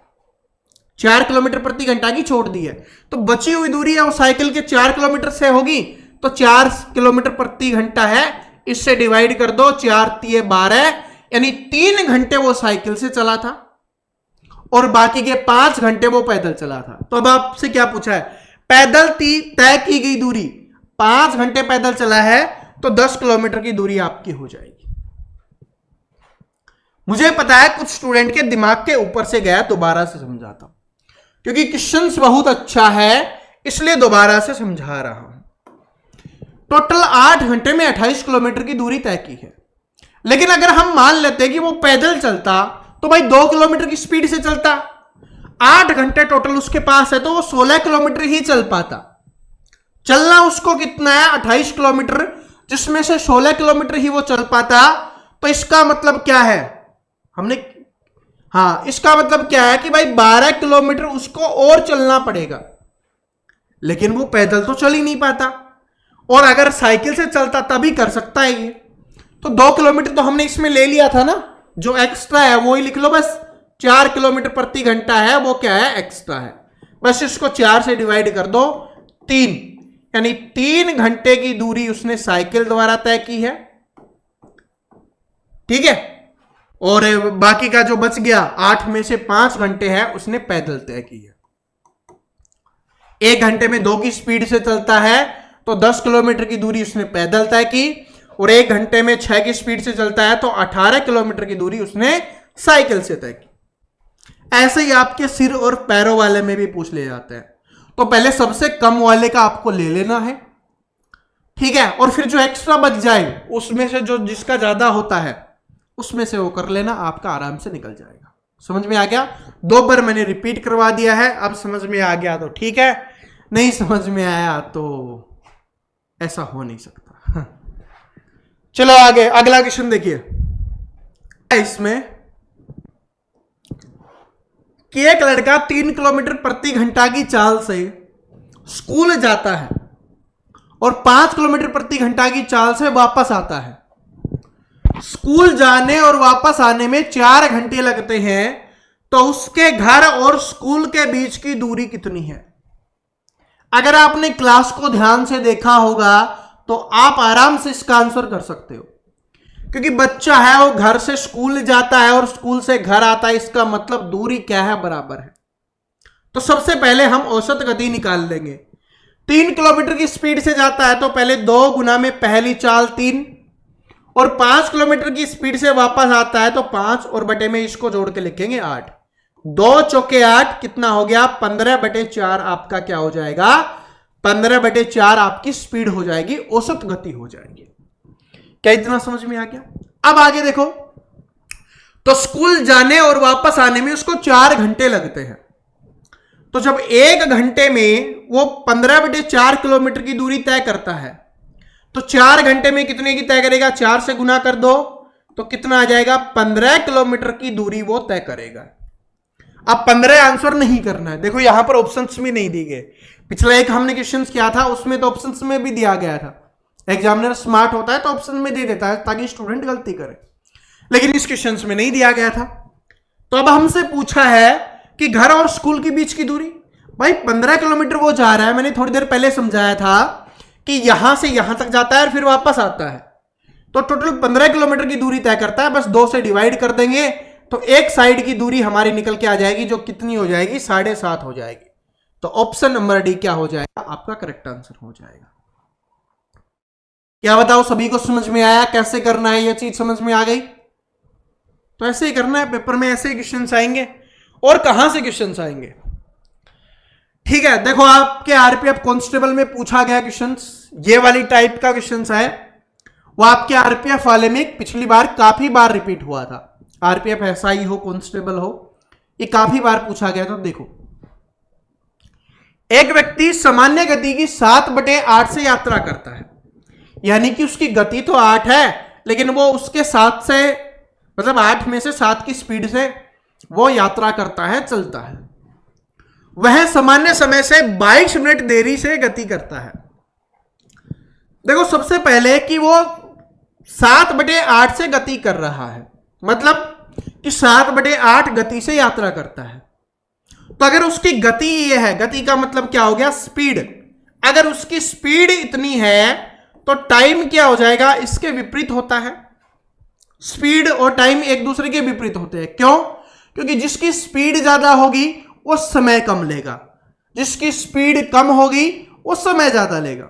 4 किलोमीटर प्रति घंटा की छोड़ दी है। तो बची हुई दूरी है वो साइकिल के 4 किलोमीटर से होगी, तो 4 किलोमीटर प्रति घंटा है, इससे डिवाइड कर दो, 4 तिये 12, यानी 3 घंटे वो साइकिल से चला था और बाकी के 5 घंटे वो पैदल चला था। तो अब आपसे क्या पूछा है? पैदल तय की गई दूरी 5 घंटे पैदल चला है, तो 10 किलोमीटर की दूरी आपकी हो जाएगी। मुझे पता है कुछ स्टूडेंट के दिमाग के ऊपर से गया, दोबारा से समझाता हूं, क्योंकि क्वेश्चन बहुत अच्छा है इसलिए दोबारा से समझा रहा हूं। टोटल 8 घंटे में 28 किलोमीटर की दूरी तय की है। लेकिन अगर हम मान लेते हैं कि वो पैदल चलता तो भाई 2 किलोमीटर की स्पीड से चलता, 8 घंटे टोटल उसके पास है, तो वो 16 किलोमीटर ही चल पाता। चलना उसको कितना है? 28 किलोमीटर, जिसमें से 16 किलोमीटर ही वो चल पाता। तो इसका मतलब क्या है? इसका मतलब क्या है कि भाई 12 किलोमीटर उसको और चलना पड़ेगा, लेकिन वो पैदल तो चल ही नहीं पाता, और अगर साइकिल से चलता तभी कर सकता है ये। तो 2 किलोमीटर तो हमने इसमें ले लिया था ना, जो एक्स्ट्रा है वो ही लिख लो बस। 4 किलोमीटर प्रति घंटा है, वो क्या है? एक्स्ट्रा है। बस इसको 4 से डिवाइड कर दो, 3, यानी 3 घंटे की दूरी उसने साइकिल द्वारा तय की है, ठीक है। और बाकी का जो बच गया 8 में से 5 घंटे है उसने पैदल तय की है। 1 घंटे में 2 की स्पीड से चलता है, तो 10 किलोमीटर की दूरी उसने पैदल तय की, और 1 घंटे में 6 की स्पीड से चलता है तो 18 किलोमीटर की दूरी उसने साइकिल से तय की। ऐसे ही आपके सिर और पैरों वाले में भी पूछ ले जाते हैं। तो पहले सबसे कम वाले का आपको ले लेना है, ठीक है, और फिर जो एक्स्ट्रा बच जाए उसमें से जो जिसका ज्यादा होता है उसमें से वो कर लेना, आपका आराम से निकल जाएगा। समझ में आ गया? 2 बार मैंने रिपीट करवा दिया है, अब समझ में आ गया तो ठीक है, नहीं समझ में आया तो ऐसा हो नहीं सकता। चलो आगे, अगला क्वेश्चन देखिए। इसमें कि एक लड़का 3 किलोमीटर प्रति घंटा की चाल से स्कूल जाता है और 5 किलोमीटर प्रति घंटा की चाल से वापस आता है। स्कूल जाने और वापस आने में 4 घंटे लगते हैं, तो उसके घर और स्कूल के बीच की दूरी कितनी है? अगर आपने क्लास को ध्यान से देखा होगा तो आप आराम से इसका आंसर कर सकते हो, क्योंकि बच्चा है वो घर से स्कूल जाता है और स्कूल से घर आता है, इसका मतलब दूरी क्या है? बराबर है। तो सबसे पहले हम औसत गति निकाल लेंगे। 3 किलोमीटर की स्पीड से जाता है तो पहले 2 गुना में पहली चाल 3, और 5 किलोमीटर की स्पीड से वापस आता है तो 5 और बटे में इसको जोड़ के लिखेंगे 8। 2 चौके 8 कितना हो गया? 15/4 आपका क्या हो जाएगा? 15/4 आपकी स्पीड हो जाएगी, औसत गति हो जाएगी। क्या इतना समझ में आ गया? अब आगे देखो, तो स्कूल जाने और वापस आने में उसको 4 घंटे लगते हैं, तो जब 1 घंटे में वो 15/4 किलोमीटर की दूरी तय करता है, तो 4 घंटे में कितने की तय करेगा? 4 से गुना कर दो तो कितना आ जाएगा? 15 किलोमीटर की दूरी वो तय करेगा। अब 15 आंसर नहीं करना है, देखो यहां पर ऑप्शंस में नहीं दिए गए। पिछला एक हमने क्वेश्चन किया था उसमें तो ऑप्शंस में भी दिया गया था। एग्जामिनर स्मार्ट होता है तो ऑप्शन में दे देता है ताकि स्टूडेंट गलती करे, लेकिन इस क्वेश्चन में नहीं दिया गया था। तो अब हमसे पूछा है कि घर और स्कूल के बीच की दूरी। भाई 15 किलोमीटर वो जा रहा है, मैंने थोड़ी देर पहले समझाया था कि यहां से यहां तक जाता है और फिर वापस आता है, तो टोटल 15 किलोमीटर की दूरी तय करता है। बस 2 से डिवाइड कर देंगे तो एक साइड की दूरी हमारी निकल के आ जाएगी, जो कितनी हो जाएगी? 7.5 हो जाएगी। तो ऑप्शन नंबर डी क्या हो जाएगा? आपका करेक्ट आंसर हो जाएगा। क्या बताओ, सभी को समझ में आया कैसे करना है? यह चीज समझ में आ गई? तो ऐसे ही करना है, पेपर में ऐसे ही क्वेश्चंस आएंगे। और कहां से क्वेश्चंस आएंगे? ठीक है, देखो आपके आरपीएफ कांस्टेबल में पूछा गया क्वेश्चंस, ये वाली टाइप का क्वेश्चंस है, वो आपके आरपीएफ वाले में पिछली बार काफी बार रिपीट हुआ था। आरपीएफ एसआई हो, कांस्टेबल हो, ये काफी बार पूछा गया। तो देखो, एक व्यक्ति सामान्य गति की 7/8 से यात्रा करता है, यानी कि उसकी गति तो 8 है, लेकिन वो उसके 7 से मतलब 8 में से 7 की स्पीड से वो यात्रा करता है, चलता है। वह सामान्य समय से 22 मिनट देरी से गति करता है। देखो सबसे पहले कि वो 7/8 से गति कर रहा है, मतलब कि 7/8 गति से यात्रा करता है। तो अगर उसकी गति ये है, गति का मतलब क्या हो गया? स्पीड। अगर उसकी स्पीड इतनी है तो टाइम क्या हो जाएगा? इसके विपरीत होता है। स्पीड और टाइम एक दूसरे के विपरीत होते हैं। क्यों? क्योंकि जिसकी स्पीड ज्यादा होगी वो समय कम लेगा, जिसकी स्पीड कम होगी वो समय ज्यादा लेगा।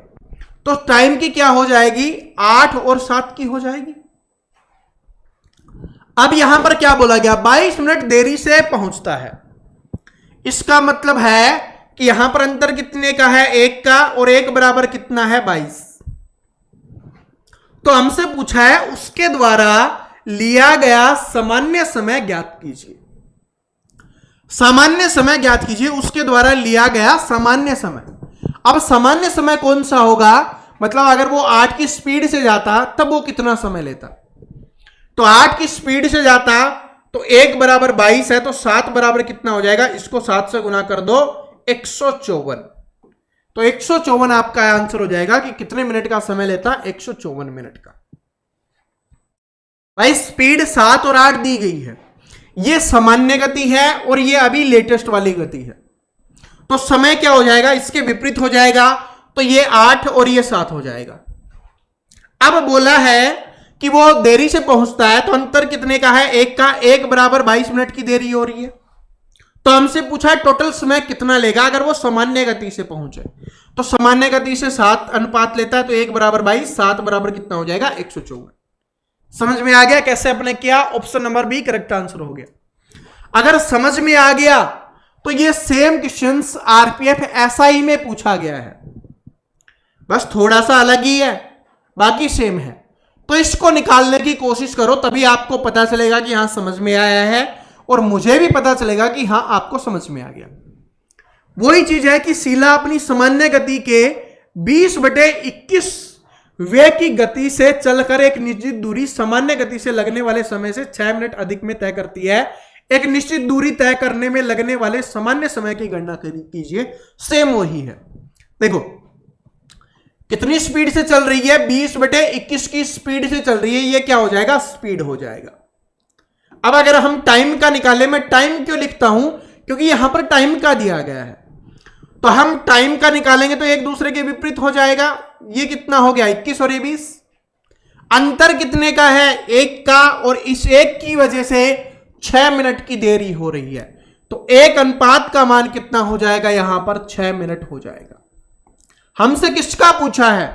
तो टाइम की क्या हो जाएगी? 8 और 7 की हो जाएगी। अब यहां पर क्या बोला गया? 22 मिनट देरी से पहुंचता है। इसका मतलब है कि यहां पर अंतर कितने का है? 1 का, और 1 बराबर कितना है? 22। तो हमसे पूछा है उसके द्वारा लिया गया सामान्य समय ज्ञात कीजिए। सामान्य समय ज्ञात कीजिए, उसके द्वारा लिया गया सामान्य समय। अब सामान्य समय कौन सा होगा? मतलब अगर वो 8 की स्पीड से जाता तब वो कितना समय लेता? तो 8 की स्पीड से जाता तो 1 बराबर 22 है, तो 7 बराबर कितना हो जाएगा? इसको 7 से गुना कर दो, 154। तो 154 आपका आंसर हो जाएगा कि कितने मिनट का समय लेता? 154 मिनट का। भाई स्पीड 7 और 8 दी गई है, ये सामान्य गति है और ये अभी लेटेस्ट वाली गति है, तो समय क्या हो जाएगा? इसके विपरीत हो जाएगा, तो ये 8 और ये 7 हो जाएगा। अब बोला है कि वो देरी से पहुंचता है, तो अंतर कितने का है? 1 का। 1 बराबर 22 मिनट की देरी हो रही है। तो हमसे पूछा है टोटल समय कितना लेगा अगर वो सामान्य गति से पहुंचे। तो सामान्य गति से 7 अनुपात लेता है, तो 1 बराबर 22, 7 बराबर कितना हो जाएगा? 154। समझ में आ गया कैसे अपने किया? Option number B correct answer हो गया। अगर समझ में आ गया तो ये सेम क्वेश्चंस आरपीएफ एसआई में पूछा गया है, बस थोड़ा सा अलग ही है, बाकी सेम है। तो इसको निकालने की कोशिश करो, तभी आपको पता चलेगा कि हाँ समझ में आया है, और मुझे भी पता चलेगा कि हाँ आपको समझ में आ गया। वही चीज है कि शीला अपनी सामान्य गति के 20/21 वे की गति से चलकर एक निश्चित दूरी सामान्य गति से लगने वाले समय से 6 मिनट अधिक में तय करती है। एक निश्चित दूरी तय करने में लगने वाले सामान्य समय की गणना कीजिए। सेम वही है। देखो कितनी स्पीड से चल रही है, 20/21 की स्पीड से चल रही है, ये क्या हो जाएगा, स्पीड हो जाएगा। अब अगर हम टाइम का निकालें, मैं टाइम क्यों लिखता हूं, क्योंकि यहां पर टाइम का दिया गया है, तो हम टाइम का निकालेंगे तो एक दूसरे के विपरीत हो जाएगा। ये कितना हो गया, 21 और ये 20। अंतर कितने का है, 1 का, और इस 1 की वजह से 6 मिनट की देरी हो रही है, तो 1 अनुपात का मान कितना हो जाएगा, यहां पर 6 मिनट हो जाएगा। हमसे किसका पूछा है,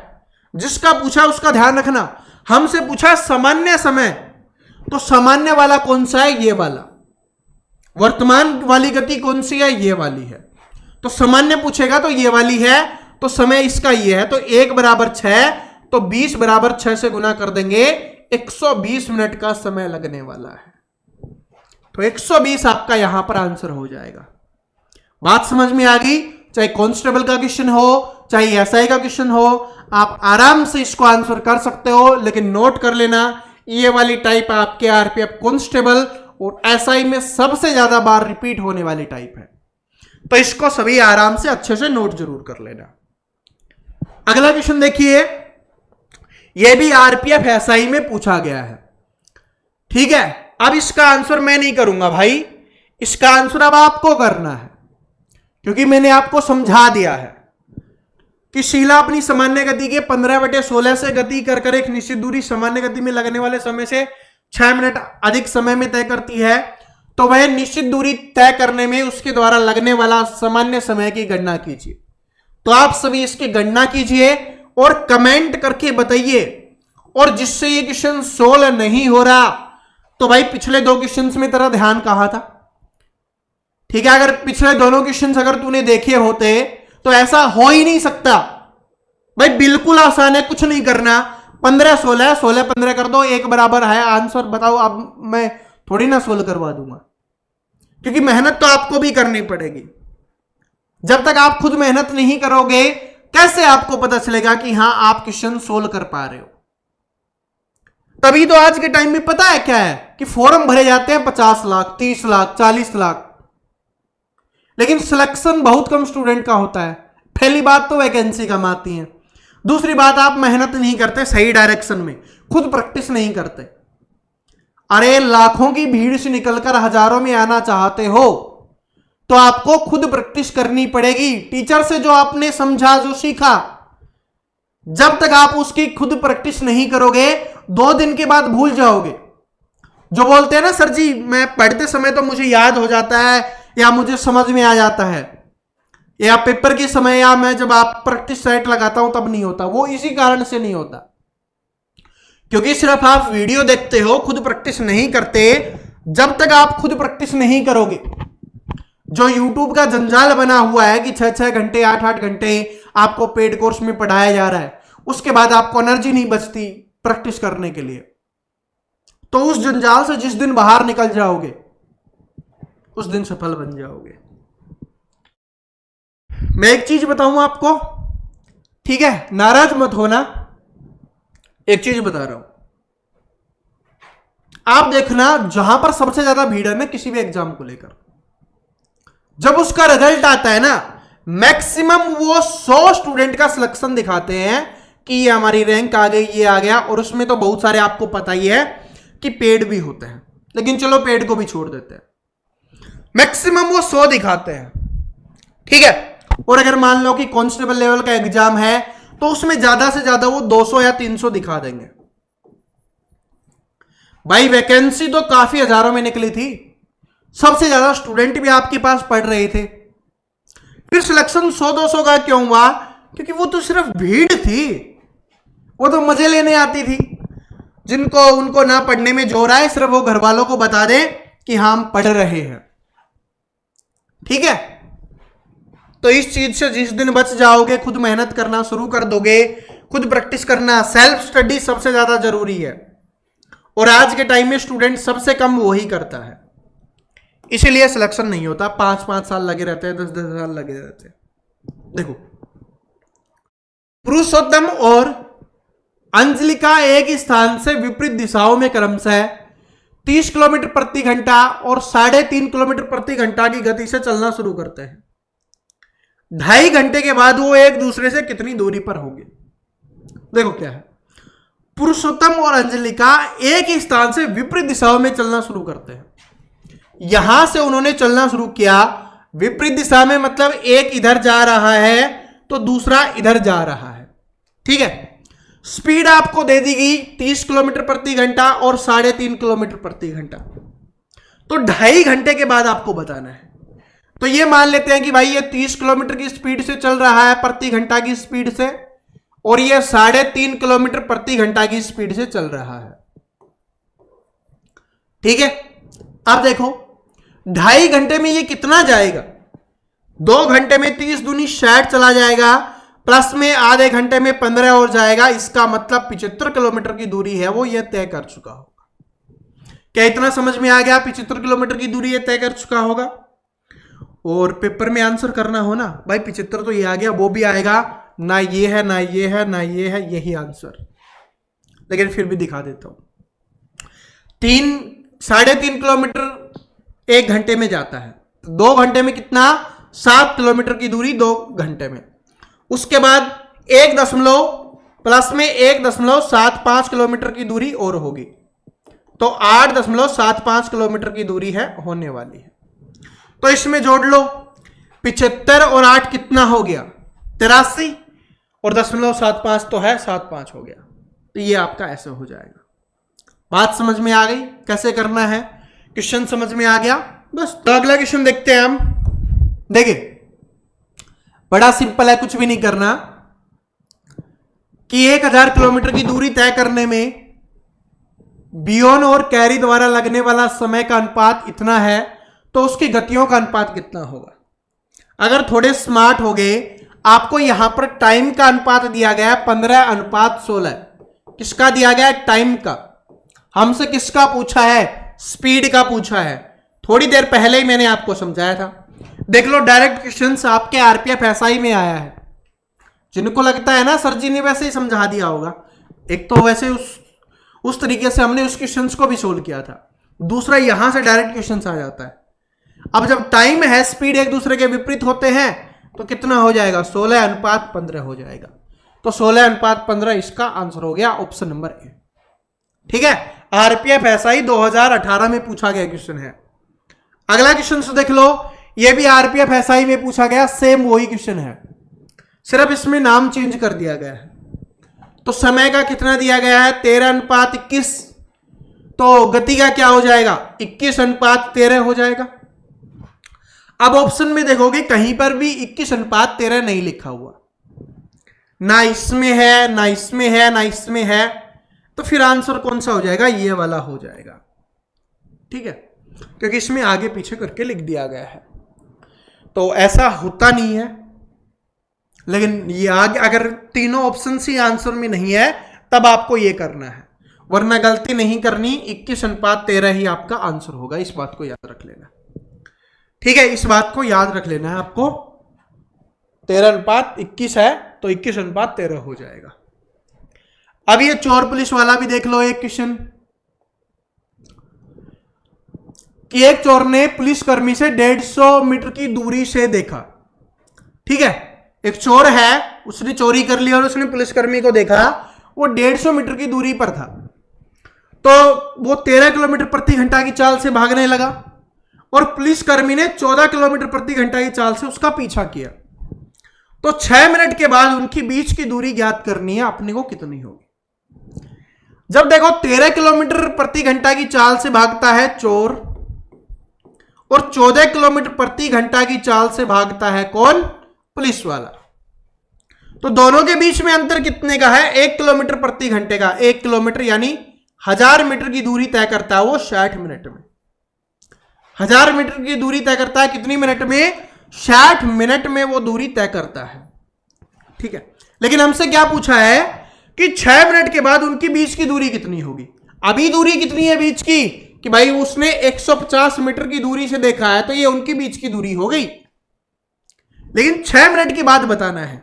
जिसका पूछा उसका ध्यान रखना। हमसे पूछा सामान्य समय, तो सामान्य वाला कौन सा है, ये वाला। वर्तमान वाली गति कौन सी है, ये वाली है। तो सामान्य पूछेगा तो ये वाली है, तो समय इसका ये है, तो 1 बराबर 6, तो 20 बराबर 6 से गुना कर देंगे, 120 मिनट का समय लगने वाला है। तो 120 आपका यहां पर आंसर हो जाएगा। बात समझ में आ गई। चाहे कांस्टेबल का क्वेश्चन हो, चाहे एसआई का क्वेश्चन हो, आप आराम से इसको आंसर कर सकते हो, लेकिन नोट कर लेना ये वाली टाइप आपके आरपीएफ कांस्टेबल और एसआई में सबसे ज्यादा बार रिपीट होने वाली टाइप है, तो इसको सभी आराम से अच्छे से नोट जरूर कर लेना। अगला क्वेश्चन देखिए, यह भी आरपीएफ एसआई में पूछा गया है। ठीक है, अब इसका आंसर मैं नहीं करूंगा भाई, इसका आंसर अब आपको करना है, क्योंकि मैंने आपको समझा दिया है कि शीला अपनी सामान्य गति के 15/16 से गति कर एक निश्चित दूरी सामान्य गति में लगने वाले समय से 6 मिनट अधिक समय में तय करती है, तो वह निश्चित दूरी तय करने में उसके द्वारा लगने वाला सामान्य समय की गणना कीजिए। तो आप सभी इसकी गणना कीजिए और कमेंट करके बताइए। और जिससे ये क्वेश्चन सोल्व नहीं हो रहा, तो भाई पिछले 2 क्वेश्चंस में तेरा ध्यान कहां था। ठीक है, अगर पिछले दोनों क्वेश्चंस अगर तूने देखे होते तो ऐसा हो ही नहीं सकता। भाई बिल्कुल आसान है, कुछ नहीं करना, 15/16 16/15 कर दो, 1 बराबर है आंसर। बताओ, अब मैं थोड़ी ना सोल्व करवा दूंगा, क्योंकि मेहनत तो आपको भी करनी पड़ेगी। जब तक आप खुद मेहनत नहीं करोगे, कैसे आपको पता चलेगा कि हां आप क्वेश्चन सोल्व कर पा रहे हो। तभी तो आज के टाइम में पता है क्या है कि फॉर्म भरे जाते हैं 50 लाख, 30 लाख, 40 लाख, लेकिन सिलेक्शन बहुत कम स्टूडेंट का होता है। पहली बात तो वैकेंसी कम आती है, दूसरी बात आप मेहनत नहीं करते सही डायरेक्शन में, खुद प्रैक्टिस नहीं करते। अरे लाखों की भीड़ से निकलकर हजारों में आना चाहते हो तो आपको खुद प्रैक्टिस करनी पड़ेगी। टीचर से जो आपने समझा, जो सीखा, जब तक आप उसकी खुद प्रैक्टिस नहीं करोगे 2 दिन के बाद भूल जाओगे। जो बोलते हैं ना, सर जी मैं पढ़ते समय तो मुझे याद हो जाता है या मुझे समझ में आ जाता है, या पेपर के समय या मैं जब आप प्रैक्टिस सेट लगाता हूं तब नहीं होता, वो इसी कारण से नहीं होता क्योंकि सिर्फ आप वीडियो देखते हो, खुद प्रैक्टिस नहीं करते। जब तक आप खुद प्रैक्टिस नहीं करोगे, जो यूट्यूब का जंजाल बना हुआ है कि 6-6 घंटे 8-8 घंटे आपको पेड कोर्स में पढ़ाया जा रहा है, उसके बाद आपको एनर्जी नहीं बचती प्रैक्टिस करने के लिए, तो उस जंजाल से जिस दिन बाहर निकल जाओगे उस दिन सफल बन जाओगे। मैं एक चीज बताऊं आपको, ठीक है, नाराज मत होना। एक चीज बता रहा हूं, आप देखना जहां पर सबसे ज्यादा भीड़ है ना किसी भी एग्जाम को लेकर, जब उसका रिजल्ट आता है ना, मैक्सिमम वो 100 स्टूडेंट का सिलेक्शन दिखाते हैं कि ये हमारी रैंक आ गई, ये आ गया, और उसमें तो बहुत सारे आपको पता ही है कि पेड भी होते हैं, लेकिन चलो पेड को भी छोड़ देते हैं। मैक्सिमम वो 100 दिखाते हैं, ठीक है। और अगर मान लो कि कांस्टेबल लेवल का एग्जाम है तो उसमें ज्यादा से ज्यादा वो 200 या 300 दिखा देंगे। भाई वैकेंसी तो काफी हजारों में निकली थी, सबसे ज्यादा स्टूडेंट भी आपके पास पढ़ रहे थे, फिर सिलेक्शन 100-200 का क्यों हुआ? क्योंकि वो तो सिर्फ भीड़ थी, वो तो मजे लेने आती थी। जिनको उनको ना पढ़ने में जोर आए, सिर्फ वो घर वालों को बता दें कि हाँ हम पढ़ रहे हैं, ठीक है। तो इस चीज से जिस दिन बच जाओगे, खुद मेहनत करना शुरू कर दोगे, खुद प्रैक्टिस करना, सेल्फ स्टडी सबसे ज्यादा जरूरी है। और आज के टाइम में स्टूडेंट सबसे कम वही करता है, इसीलिए सिलेक्शन नहीं होता। 5-5 साल लगे रहते हैं, 10-10 साल लगे रहते हैं। देखो, पुरुषोत्तम और अंजलिका एक स्थान से विपरीत दिशाओं में क्रमशः 30 किलोमीटर प्रति घंटा और 3.5 किलोमीटर प्रति घंटा की गति से चलना शुरू करते हैं, 2.5 घंटे के बाद वो एक दूसरे से कितनी दूरी पर होंगे? देखो क्या है, पुरुषोत्तम और अंजलिका एक ही स्थान से विपरीत दिशाओं में चलना शुरू करते हैं। यहां से उन्होंने चलना शुरू किया विपरीत दिशा में, मतलब एक इधर जा रहा है तो दूसरा इधर जा रहा है। ठीक है, स्पीड आपको दे दी गई 30 किलोमीटर प्रति घंटा और 3.5 किलोमीटर प्रति घंटा, तो 2.5 घंटे के बाद आपको बताना है। तो ये मान लेते हैं कि भाई ये 30 किलोमीटर की स्पीड से चल रहा है प्रति घंटा की स्पीड से, और ये 3.5 किलोमीटर प्रति घंटा की स्पीड से चल रहा है। ठीक है, अब देखो 2.5 घंटे में ये कितना जाएगा? 2 घंटे में 30 दूनी 60 चला जाएगा, प्लस में आधे घंटे में 15 और जाएगा। इसका मतलब 75 किलोमीटर की दूरी है वो ये तय कर चुका होगा। क्या इतना समझ में आ गया? 75 किलोमीटर की दूरी ये तय कर चुका होगा। और पेपर में आंसर करना हो ना भाई, 75 तो ये आ गया, वो भी आएगा ना, ये है ना ये है ना ये है, यही आंसर। लेकिन फिर भी दिखा देता हूं, 3.5 किलोमीटर 1 घंटे में जाता है, 2 घंटे में कितना? 7 किलोमीटर की दूरी 2 घंटे में। उसके बाद 1 दशमलव प्लस में 1.75 किलोमीटर की दूरी और होगी, तो 8.75 किलोमीटर की दूरी है होने वाली है। तो इसमें जोड़ लो, 75 और 8 कितना हो गया? 83, और 0.75 तो है 75 हो गया। तो ये आपका ऐसे हो जाएगा। बात समझ में आ गई कैसे करना है? क्वेश्चन समझ में आ गया? बस तो अगला क्वेश्चन देखते हैं हम। देखिए बड़ा सिंपल है, कुछ भी नहीं करना कि 1000 किलोमीटर की दूरी तय करने में बियोन और कैरी द्वारा लगने वाला समय का अनुपात इतना है, तो उसकी गतियों का अनुपात कितना होगा? अगर थोड़े स्मार्ट हो गए, आपको यहां पर टाइम का अनुपात दिया गया है 15:16। किसका दिया गया है? टाइम का। हमसे किसका पूछा है? स्पीड का पूछा है। थोड़ी देर पहले ही मैंने आपको समझाया था। देख लो डायरेक्ट क्वेश्चन आपके आरपीएफ एसआई में आया है। जिनको लगता है ना सर जी ने वैसे ही समझा दिया होगा, एक तो वैसे उस तरीके से हमने उस क्वेश्चन को भी सोल्व किया था, दूसरा यहां से डायरेक्ट क्वेश्चन आ जाता है। अब जब टाइम है, स्पीड एक दूसरे के विपरीत होते हैं, तो कितना हो जाएगा? 16:15 हो जाएगा। तो 16:15 इसका आंसर हो गया, ऑप्शन नंबर ए। ठीक है, आरपीएफ एसआई 2018 में पूछा गया क्वेश्चन है। अगला क्वेश्चन देख लो, ये भी आरपीएफ एसआई में पूछा गया, सेम वही क्वेश्चन है, सिर्फ इसमें नाम चेंज कर दिया गया है। तो समय का कितना दिया गया है? 13:21। तो गति का क्या हो जाएगा? 21:13 हो जाएगा। अब ऑप्शन में देखोगे कहीं पर भी 21:13 नहीं लिखा हुआ, ना इसमें है ना इसमें है ना इसमें है, तो फिर आंसर कौन सा हो जाएगा? ये वाला हो जाएगा। ठीक है, क्योंकि इसमें आगे पीछे करके लिख दिया गया है। तो ऐसा होता नहीं है, लेकिन ये आगे अगर तीनों ऑप्शन ही आंसर में नहीं है तब आपको ये करना है, वरना गलती नहीं करनी। 21:13 ही आपका आंसर होगा, इस बात को याद रख लेना। ठीक है, इस बात को याद रख लेना है आपको। 13:21 है तो 21:13 हो जाएगा। अब ये चोर पुलिस वाला भी देख लो एक क्वेश्चन, कि एक चोर ने पुलिसकर्मी से 150 मीटर की दूरी से देखा। ठीक है, एक चोर है, उसने चोरी कर ली और उसने पुलिसकर्मी को देखा, वो 150 मीटर की दूरी पर था। तो वो 13 किलोमीटर प्रति घंटा की चाल से भागने लगा और पुलिसकर्मी ने 14 किलोमीटर प्रति घंटा की चाल से उसका पीछा किया। तो 6 मिनट के बाद उनकी बीच की दूरी ज्ञात करनी है, अपने को कितनी होगी? जब देखो 13 किलोमीटर प्रति घंटा की चाल से भागता है चोर और 14 किलोमीटर प्रति घंटा की चाल से भागता है कौन? पुलिस वाला। तो दोनों के बीच में अंतर कितने का है? 1 किलोमीटर प्रति घंटे का। 1 किलोमीटर यानी 1000 मीटर की दूरी तय करता है वो 60 मिनट में। 1000 मीटर की दूरी तय करता है कितनी मिनट में? 60 मिनट में वो दूरी तय करता है। ठीक है, लेकिन हमसे क्या पूछा है कि 6 मिनट के बाद उनकी बीच की दूरी कितनी होगी। अभी दूरी कितनी है बीच की? कि भाई उसने 150 मीटर की दूरी से देखा है, तो ये उनकी बीच की दूरी हो गई। लेकिन 6 मिनट की बात बताना है,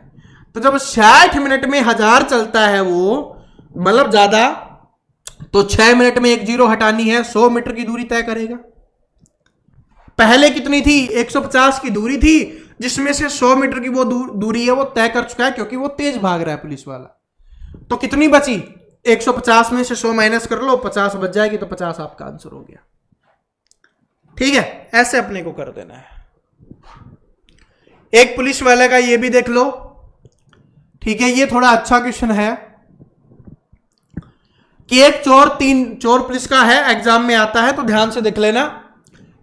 तो जब 60 मिनट में 1000 चलता है वो, मतलब ज्यादा तो 6 मिनट में एक जीरो हटानी है, 100 मीटर की दूरी तय करेगा। पहले कितनी थी? 150 की दूरी थी, जिसमें से 100 मीटर की वो दूरी है वो तय कर चुका है, क्योंकि वो तेज भाग रहा है पुलिस वाला। तो कितनी बची? 150 में से 100 माइनस कर लो, 50 बच जाएगी, तो 50 आपका आंसर हो गया। ठीक है, ऐसे अपने को कर देना है। एक पुलिस वाले का ये भी देख लो। ठीक है, ये थोड़ा अच्छा क्वेश्चन है कि एक चोर पुलिस का है, एग्जाम में आता है, तो ध्यान से देख लेना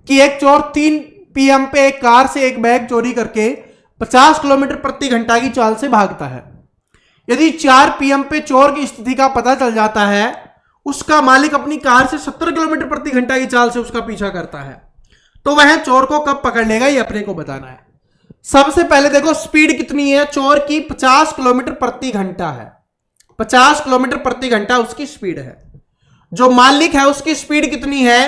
कि एक चोर 3 PM पे एक कार से एक बैग चोरी करके 50 किलोमीटर प्रति घंटा की चाल से भागता है। यदि 4 PM पे चोर की स्थिति का पता चल जाता है, उसका मालिक अपनी कार से 70 किलोमीटर प्रति घंटा की चाल से उसका पीछा करता है, तो वह चोर को कब पकड़ लेगा, ये अपने को बताना है। सबसे पहले देखो स्पीड कितनी है चोर की, 50 किलोमीटर प्रति घंटा है। 50 किलोमीटर प्रति घंटा उसकी स्पीड है। जो मालिक है उसकी स्पीड कितनी है?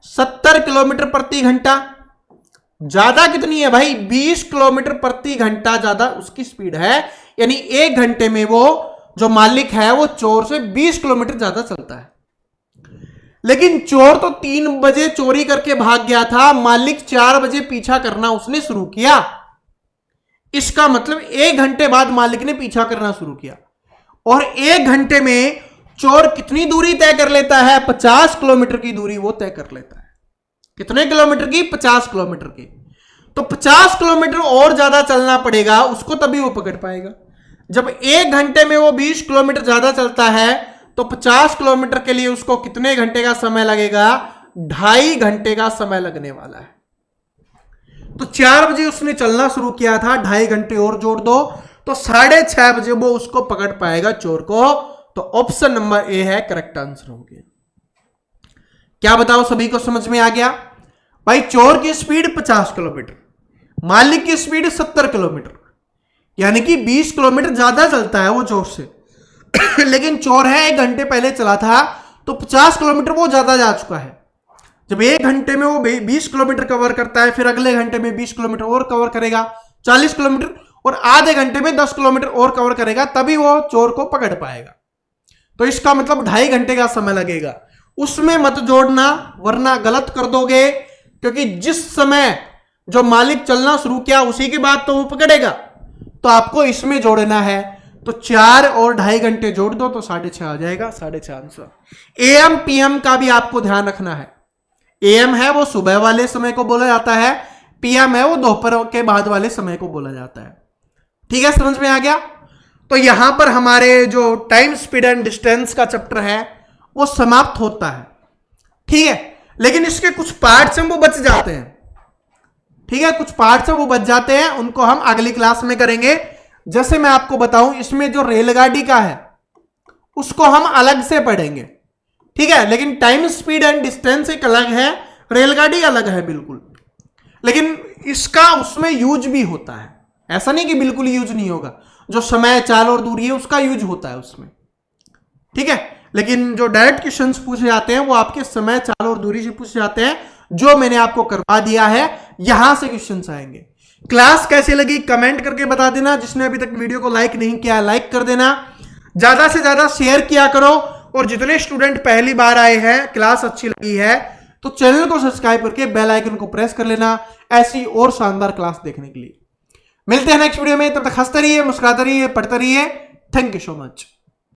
70 किलोमीटर प्रति घंटा। ज्यादा कितनी है भाई? 20 किलोमीटर प्रति घंटा ज्यादा उसकी स्पीड है। यानी 1 घंटे में वो जो मालिक है वो चोर से 20 किलोमीटर ज्यादा चलता है। लेकिन चोर तो 3 बजे चोरी करके भाग गया था, मालिक 4 बजे पीछा करना उसने शुरू किया। इसका मतलब 1 घंटे बाद मालिक ने पीछा करना शुरू किया, और 1 घंटे में चोर कितनी दूरी तय कर लेता है? 50 किलोमीटर की दूरी वो तय कर लेता है। कितने किलोमीटर की? 50 किलोमीटर की। तो 50 किलोमीटर और ज्यादा चलना पड़ेगा उसको, तभी वो पकड़ पाएगा। जब 1 घंटे में वो 20 किलोमीटर ज्यादा चलता है, तो 50 किलोमीटर के लिए उसको कितने घंटे का समय लगेगा? 2.5 घंटे का समय लगने वाला है। तो 4 बजे उसने चलना शुरू किया था, 2.5 घंटे और जोड़ दो तो 6:30 बजे वो उसको पकड़ पाएगा चोर को। तो ऑप्शन नंबर ए है करेक्ट आंसर हो गया। क्या बताओ, सभी को समझ में आ गया? भाई चोर की स्पीड 50 किलोमीटर, मालिक की स्पीड 70 किलोमीटर, यानी कि 20 किलोमीटर ज्यादा चलता है वो चोर से। लेकिन चोर है 1 घंटे पहले चला था, तो 50 किलोमीटर वो ज्यादा जा चुका है। जब 1 घंटे में वो 20 किलोमीटर कवर करता है, फिर अगले घंटे में 20 किलोमीटर और कवर करेगा, 40 किलोमीटर, और आधे घंटे में 10 किलोमीटर और कवर करेगा, तभी वो चोर को पकड़ पाएगा। तो इसका मतलब 2.5 घंटे का समय लगेगा। उसमें मत जोड़ना, वरना गलत कर दोगे, क्योंकि जिस समय जो मालिक चलना शुरू किया उसी के बाद तो वो पकड़ेगा। तो आपको इसमें जोड़ना है, तो 4 और 2.5 घंटे जोड़ दो तो 6.5 आ जाएगा। 6.5 आंसर। AM PM का भी आपको ध्यान रखना है। AM है वो सुबह वाले समय को बोला जाता है, PM है वो दोपहर के बाद वाले समय को बोला जाता है। ठीक है, समझ में आ गया? तो यहां पर हमारे जो टाइम स्पीड एंड डिस्टेंस का चैप्टर है वो समाप्त होता है। ठीक है, लेकिन इसके कुछ पार्ट्स हैं वो बच जाते हैं। ठीक है, कुछ पार्ट्स हैं वो बच जाते हैं, उनको हम अगली क्लास में करेंगे। जैसे मैं आपको बताऊं, इसमें जो रेलगाड़ी का है उसको हम अलग से पढ़ेंगे। ठीक है, लेकिन टाइम स्पीड एंड डिस्टेंस एक अलग है, रेलगाड़ी अलग है बिल्कुल। लेकिन इसका उसमें यूज भी होता है, ऐसा नहीं कि बिल्कुल यूज नहीं होगा। जो समय, चाल और दूरी है उसका यूज होता है उसमें। ठीक है, लेकिन जो डायरेक्ट क्वेश्चंस पूछे जाते हैं वो आपके समय, चाल और दूरी से पूछे जाते हैं, जो मैंने आपको करवा दिया है। यहां से क्वेश्चंस आएंगे। क्लास कैसी लगी कमेंट करके बता देना। जिसने अभी तक वीडियो को लाइक नहीं किया लाइक कर देना, ज्यादा से ज्यादा शेयर किया करो, और जितने स्टूडेंट पहली बार आए हैं, क्लास अच्छी लगी है तो चैनल को सब्सक्राइब करके बेल आइकन को प्रेस कर लेना, ऐसी और शानदार क्लास देखने के लिए। मिलते हैं नेक्स्ट वीडियो में, तब तक हंसते रहिए, मुस्कुराते रहिए, पढ़ते रहिए। Thank you so much.